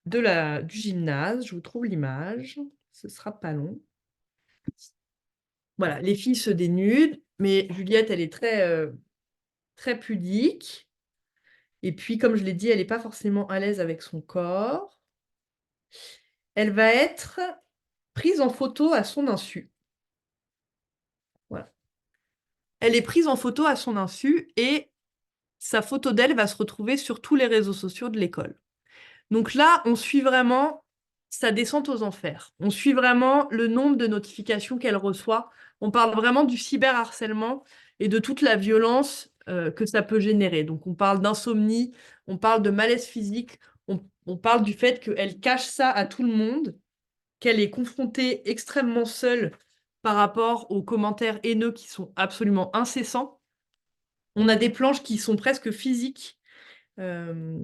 du gymnase, je vous trouve l'image, ce sera pas long. Voilà, les filles se dénudent, mais Juliette, elle est très pudique. Et puis, comme je l'ai dit, elle n'est pas forcément à l'aise avec son corps. Elle va être prise en photo à son insu. Voilà. Elle est prise en photo à son insu et sa photo d'elle va se retrouver sur tous les réseaux sociaux de l'école. Donc là, on suit vraiment sa descente aux enfers. On suit vraiment le nombre de notifications qu'elle reçoit. On parle vraiment du cyberharcèlement et de toute la violence que ça peut générer. Donc on parle d'insomnie, on parle de malaise physique, on parle du fait qu'elle cache ça à tout le monde, qu'elle est confrontée extrêmement seule par rapport aux commentaires haineux qui sont absolument incessants. On a des planches qui sont presque physiques. Euh,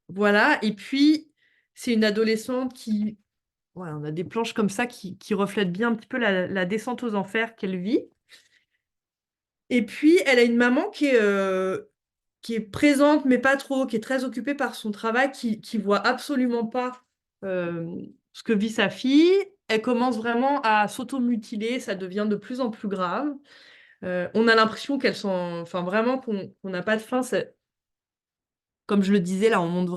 voilà. Et puis, c'est une adolescente qui... Voilà, on a des planches comme ça qui reflètent bien un petit peu la descente aux enfers qu'elle vit. Et puis, elle a une maman qui est présente, mais pas trop, qui est très occupée par son travail, qui voit absolument pas ce que vit sa fille. Elle commence vraiment à s'automutiler, ça devient de plus en plus grave. On a l'impression enfin vraiment qu'on n'a pas de fin. Comme je le disais, là, on montre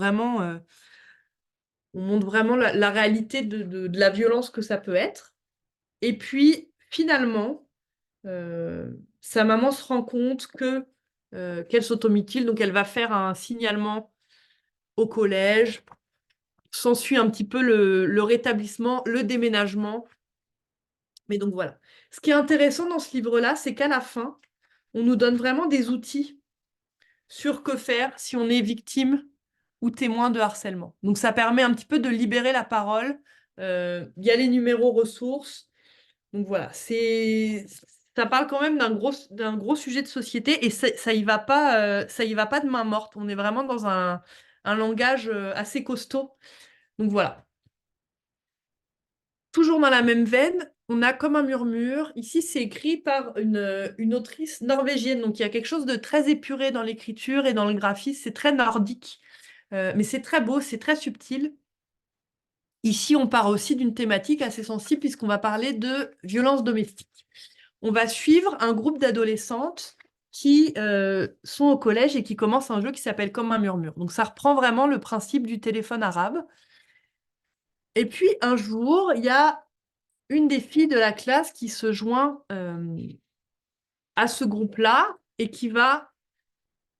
vraiment la réalité de la violence que ça peut être. Et puis, finalement, sa maman se rend compte qu'elle s'automutile, donc elle va faire un signalement au collège. S'ensuit un petit peu le rétablissement, le déménagement. Mais donc voilà. Ce qui est intéressant dans ce livre-là, c'est qu'à la fin, on nous donne vraiment des outils sur que faire si on est victime ou témoin de harcèlement. Donc ça permet un petit peu de libérer la parole. Il y a les numéros ressources. Donc voilà, ça parle quand même d'un gros sujet de société et ça y va pas de main morte. On est vraiment dans un langage assez costaud. Donc voilà. Toujours dans la même veine, on a Comme un murmure. Ici, c'est écrit par une autrice norvégienne. Donc, il y a quelque chose de très épuré dans l'écriture et dans le graphisme. C'est très nordique, mais c'est très beau, c'est très subtil. Ici, on part aussi d'une thématique assez sensible puisqu'on va parler de violence domestique. On va suivre un groupe d'adolescentes qui sont au collège et qui commencent un jeu qui s'appelle Comme un murmure. Donc, ça reprend vraiment le principe du téléphone arabe. Et puis, un jour, il y a une des filles de la classe qui se joint à ce groupe-là et qui va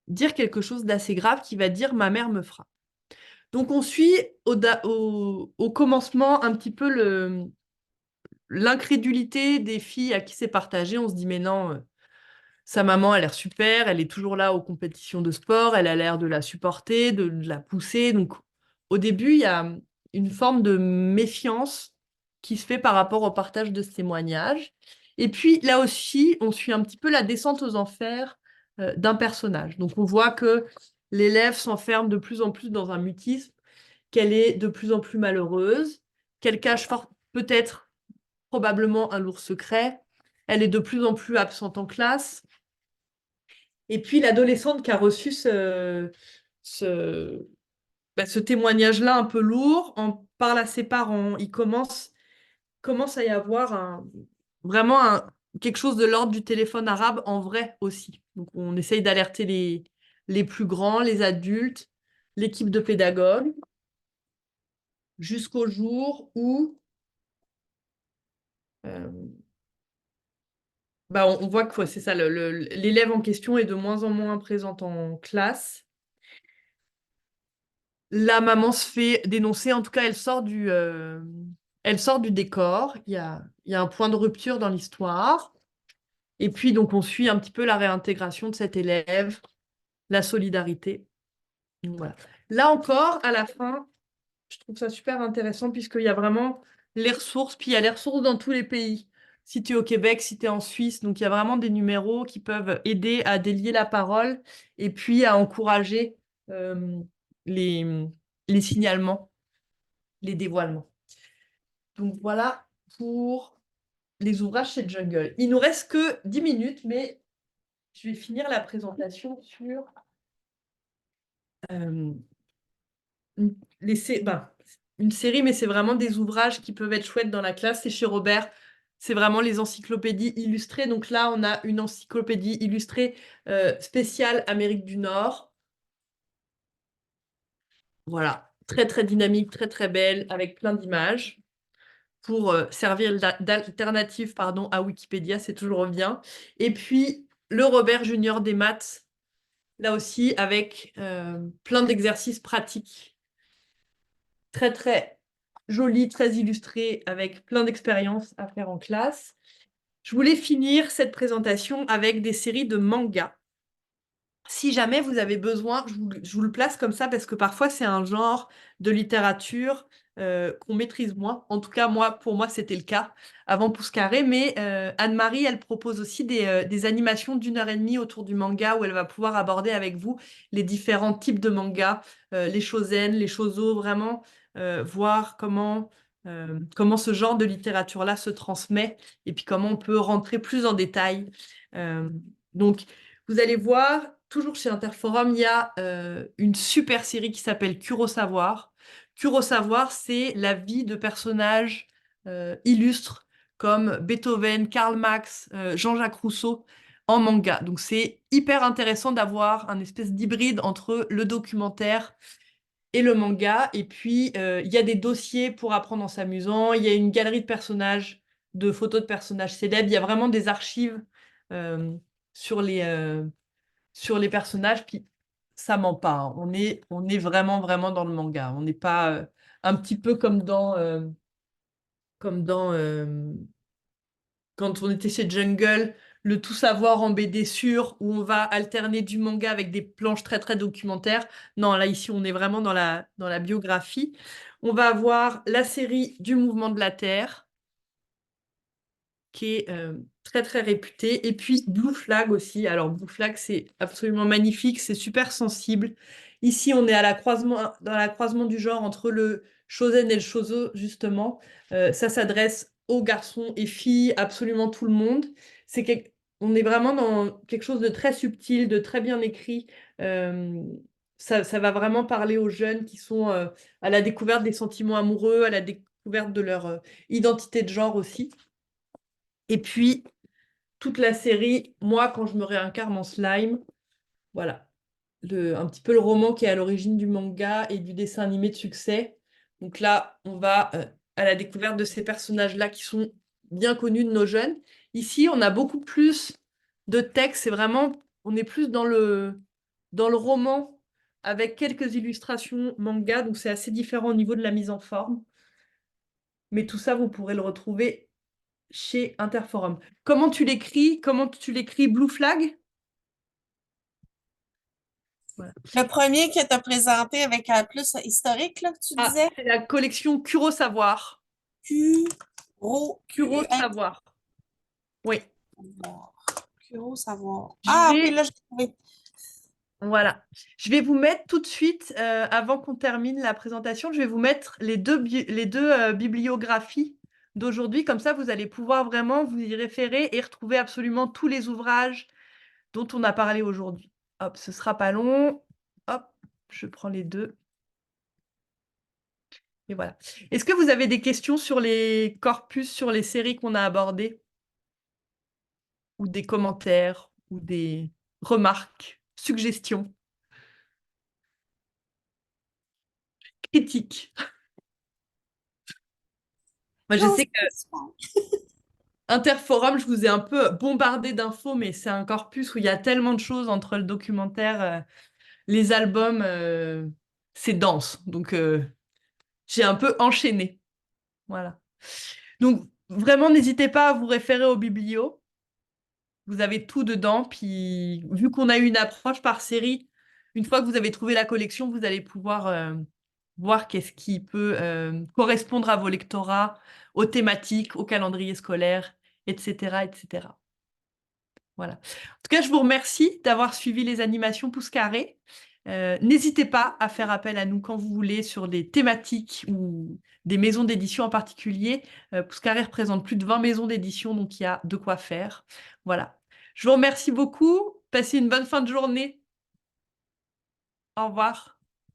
dire quelque chose d'assez grave, qui va dire «ma mère me frappe». Donc on suit au commencement un petit peu l'incrédulité des filles à qui c'est partagé. On se dit mais non, sa maman a l'air super, elle est toujours là aux compétitions de sport, elle a l'air de la supporter, de la pousser. Donc au début, il y a une forme de méfiance qui se fait par rapport au partage de ce témoignage. Et puis là aussi, on suit un petit peu la descente aux enfers d'un personnage. Donc on voit que l'élève s'enferme de plus en plus dans un mutisme, qu'elle est de plus en plus malheureuse, qu'elle cache peut-être, probablement un lourd secret, elle est de plus en plus absente en classe. Et puis l'adolescente qui a reçu ce, ce témoignage-là un peu lourd, en parle à ses parents. Il commence à y avoir vraiment quelque chose de l'ordre du téléphone arabe en vrai aussi. Donc on essaye d'alerter les plus grands, les adultes, l'équipe de pédagogues, jusqu'au jour où euh, on voit que c'est ça, l'élève en question est de moins en moins présente en classe. La maman se fait dénoncer, en tout cas elle sort du décor, il y a un point de rupture dans l'histoire. Et puis donc on suit un petit peu la réintégration de cet élève, la solidarité. Donc, voilà. Là encore, à la fin, je trouve ça super intéressant puisqu'il y a vraiment les ressources, puis il y a les ressources dans tous les pays. Si tu es au Québec, si tu es en Suisse, donc il y a vraiment des numéros qui peuvent aider à délier la parole et puis à encourager euh, les, les signalements, les dévoilements. Donc voilà pour les ouvrages chez Jungle. Il nous reste que 10 minutes, mais je vais finir la présentation sur euh, une série, mais c'est vraiment des ouvrages qui peuvent être chouettes dans la classe. C'est chez Robert. C'est vraiment les encyclopédies illustrées. Donc là, on a une encyclopédie illustrée spéciale Amérique du Nord. Voilà, très très dynamique, très très belle, avec plein d'images pour servir d'alternative à Wikipédia, c'est toujours bien. Et puis le Robert Junior des maths, là aussi avec plein d'exercices pratiques très très joli, très illustré, avec plein d'expériences à faire en classe. Je voulais finir cette présentation avec des séries de mangas. Si jamais vous avez besoin, je vous le place comme ça parce que parfois c'est un genre de littérature qu'on maîtrise moins. En tout cas, pour moi, c'était le cas avant Pouscaré. Mais Anne-Marie, elle propose aussi des animations d'1 heure et demie autour du manga où elle va pouvoir aborder avec vous les différents types de mangas, les shonen, les shoujo, vraiment voir comment ce genre de littérature-là se transmet et puis comment on peut rentrer plus en détail. Euh, donc, vous allez voir, toujours chez Interforum, il y a une super série qui s'appelle Savoir. Savoir, c'est la vie de personnages illustres comme Beethoven, Karl Marx, Jean-Jacques Rousseau en manga. Donc c'est hyper intéressant d'avoir un espèce d'hybride entre le documentaire et le manga. Et puis il y a des dossiers pour apprendre en s'amusant. Il y a une galerie de personnages, de photos de personnages célèbres. Il y a vraiment des archives euh, sur les personnages, puis ça ment pas, hein. On est vraiment, vraiment dans le manga. On n'est pas un petit peu comme dans quand on était chez Jungle, le tout savoir en BD sûr, où on va alterner du manga avec des planches très, très documentaires. Non, là, ici, on est vraiment dans la biographie. On va avoir la série du mouvement de la Terre, qui est très très réputé. Et puis Blue Flag aussi. Alors Blue Flag, c'est absolument magnifique, c'est super sensible. Ici, on est dans la croisement du genre entre le shonen et le shoujo, justement. Ça s'adresse aux garçons et filles, absolument tout le monde. On est vraiment dans quelque chose de très subtil, de très bien écrit. Euh, ça va vraiment parler aux jeunes qui sont à la découverte des sentiments amoureux, à la découverte de leur identité de genre aussi. Et puis, toute la série, moi, quand je me réincarne en slime, voilà. Un petit peu le roman qui est à l'origine du manga et du dessin animé de succès. Donc là, on va à la découverte de ces personnages-là qui sont bien connus de nos jeunes. Ici, on a beaucoup plus de texte. C'est vraiment, on est plus dans le roman avec quelques illustrations manga. Donc c'est assez différent au niveau de la mise en forme. Mais tout ça, vous pourrez le retrouver chez Interforum. Comment tu l'écris? Comment tu l'écris Blue Flag? Voilà. Le premier que tu as présenté avec un plus historique, là, que tu Ah, disais, c'est la collection Curo Savoir. Curo, Curo Savoir. Oui. Savoir. Curo Savoir. Je Ah oui, vais, là, j'ai trouvé. Voilà. Je vais vous mettre tout de suite, avant qu'on termine la présentation, je vais vous mettre les deux bibliographies d'aujourd'hui. Comme ça, vous allez pouvoir vraiment vous y référer et retrouver absolument tous les ouvrages dont on a parlé aujourd'hui. Hop, ce sera pas long. Hop, je prends les deux. Et voilà. Est-ce que vous avez des questions sur les corpus, sur les séries qu'on a abordées? Ou des commentaires, ou des remarques, suggestions, critiques? Moi, je Non, sais que c'est super. Interforum, je vous ai un peu bombardé d'infos, mais c'est un corpus où il y a tellement de choses entre le documentaire, les albums, c'est dense. Donc, j'ai un peu enchaîné. Voilà. Donc, vraiment, n'hésitez pas à vous référer au biblio. Vous avez tout dedans. Puis, vu qu'on a eu une approche par série, une fois que vous avez trouvé la collection, vous allez pouvoir voir qu'est-ce qui peut correspondre à vos lectorats, aux thématiques, au calendrier scolaire, etc., etc. Voilà. En tout cas, je vous remercie d'avoir suivi les animations Pouce Carré. N'hésitez pas à faire appel à nous quand vous voulez sur des thématiques ou des maisons d'édition en particulier. Pouce Carré représente plus de 20 maisons d'édition, donc il y a de quoi faire. Voilà. Je vous remercie beaucoup. Passez une bonne fin de journée. Au revoir.